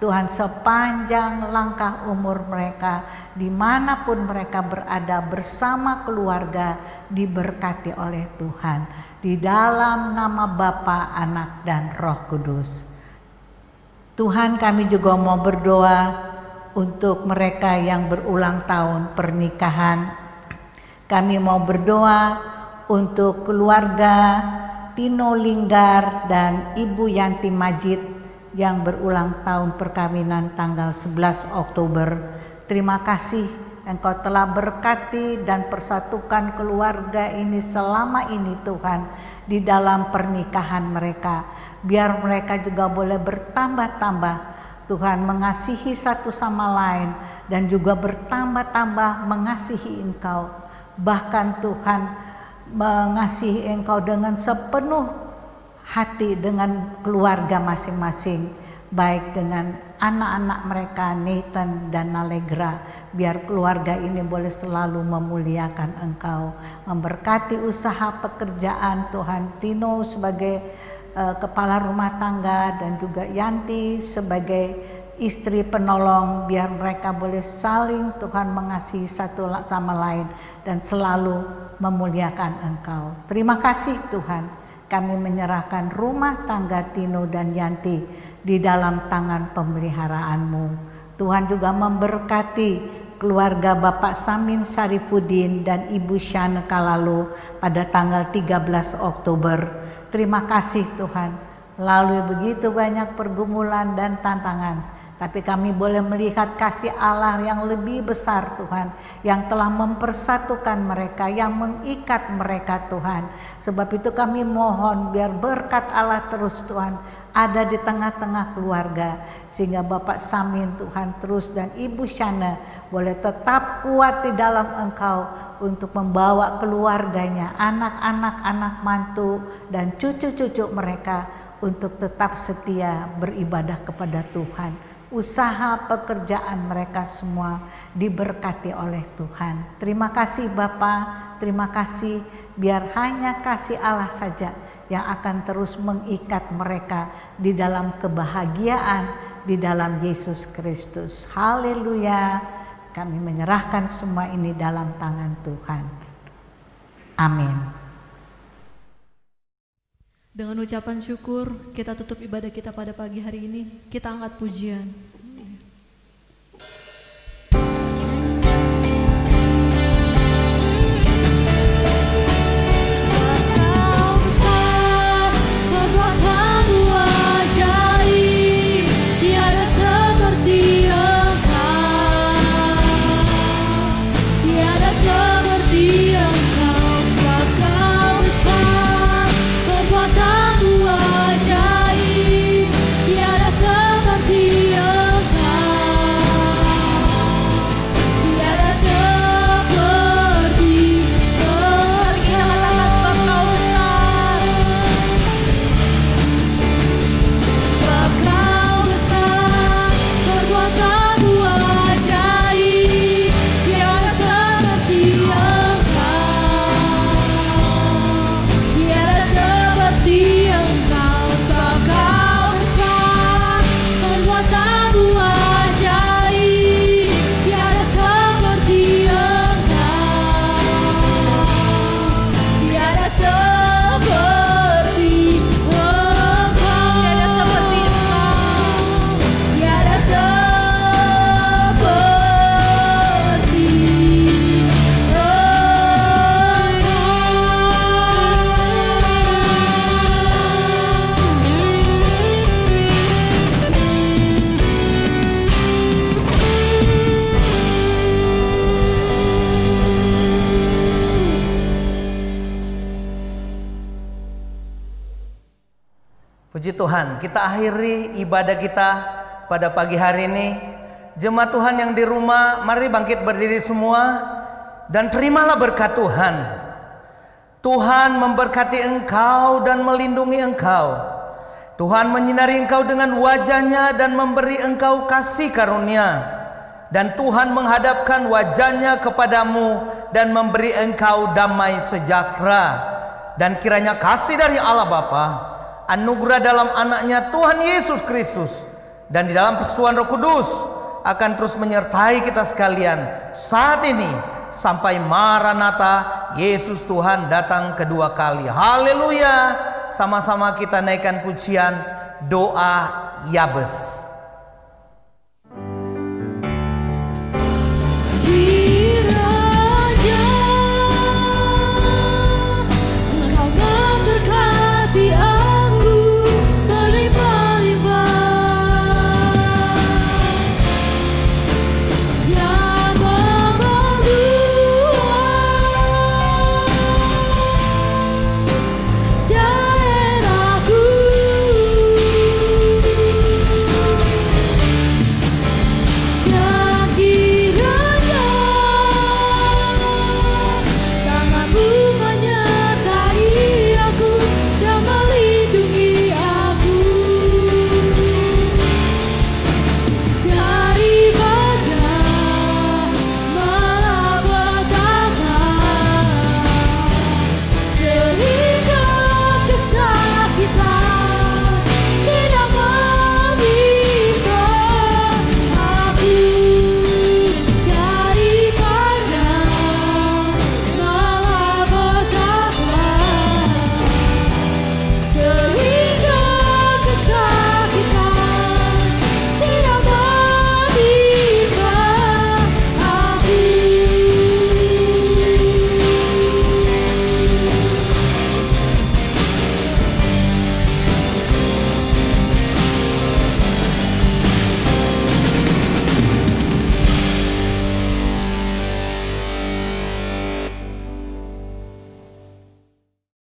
Tuhan sepanjang langkah umur mereka, dimanapun mereka berada bersama keluarga, diberkati oleh Tuhan. Di dalam nama Bapa, Anak, dan Roh Kudus. Tuhan, kami juga mau berdoa untuk mereka yang berulang tahun pernikahan. Kami mau berdoa untuk keluarga Tino Linggar dan Ibu Yanti Majid yang berulang tahun perkawinan tanggal 11 Oktober. Terima kasih Engkau telah berkati dan persatukan keluarga ini selama ini Tuhan di dalam pernikahan mereka. Biar mereka juga boleh bertambah-tambah Tuhan mengasihi satu sama lain dan juga bertambah-tambah mengasihi Engkau. Bahkan Tuhan mengasihi Engkau dengan sepenuh hati dengan keluarga masing-masing, baik dengan anak-anak mereka Nathan dan Nalegra. Biar keluarga ini boleh selalu memuliakan Engkau, memberkati usaha pekerjaan Tuhan Tino sebagai kepala rumah tangga dan juga Yanti sebagai istri penolong. Biar mereka boleh saling Tuhan mengasihi satu sama lain dan selalu memuliakan Engkau. Terima kasih Tuhan, kami menyerahkan rumah tangga Tino dan Yanti di dalam tangan pemeliharaan-Mu. Tuhan juga memberkati keluarga Bapak Samin Sarifudin dan Ibu Syane Kalalo pada tanggal 13 Oktober. Terima kasih Tuhan, lalu begitu banyak pergumulan dan tantangan, tapi kami boleh melihat kasih Allah yang lebih besar Tuhan, yang telah mempersatukan mereka, yang mengikat mereka Tuhan. Sebab itu kami mohon biar berkat Allah terus Tuhan ada di tengah-tengah keluarga, sehingga Bapak Samin Tuhan terus dan Ibu Syane boleh tetap kuat di dalam Engkau untuk membawa keluarganya, anak-anak, anak mantu dan cucu-cucu mereka untuk tetap setia beribadah kepada Tuhan. Usaha pekerjaan mereka semua diberkati oleh Tuhan. Terima kasih Bapa, terima kasih, biar hanya kasih Allah saja yang akan terus mengikat mereka di dalam kebahagiaan, di dalam Yesus Kristus. Haleluya. Kami menyerahkan semua ini dalam tangan Tuhan. Amin. Dengan ucapan syukur, kita tutup ibadah kita pada pagi hari ini. Kita angkat pujian. Puji Tuhan, kita akhiri ibadah kita pada pagi hari ini. Jemaat Tuhan yang di rumah, mari bangkit berdiri semua dan terimalah berkat Tuhan. Tuhan memberkati engkau dan melindungi engkau. Tuhan menyinari engkau dengan wajahnya dan memberi engkau kasih karunia. Dan Tuhan menghadapkan wajahnya kepadamu dan memberi engkau damai sejahtera. Dan kiranya kasih dari Allah Bapa, anugerah dalam anaknya Tuhan Yesus Kristus, dan di dalam persekutuan Roh Kudus akan terus menyertai kita sekalian saat ini sampai Maranatha, Yesus Tuhan datang kedua kali. Haleluya. Sama-sama kita naikkan pujian doa Yabes.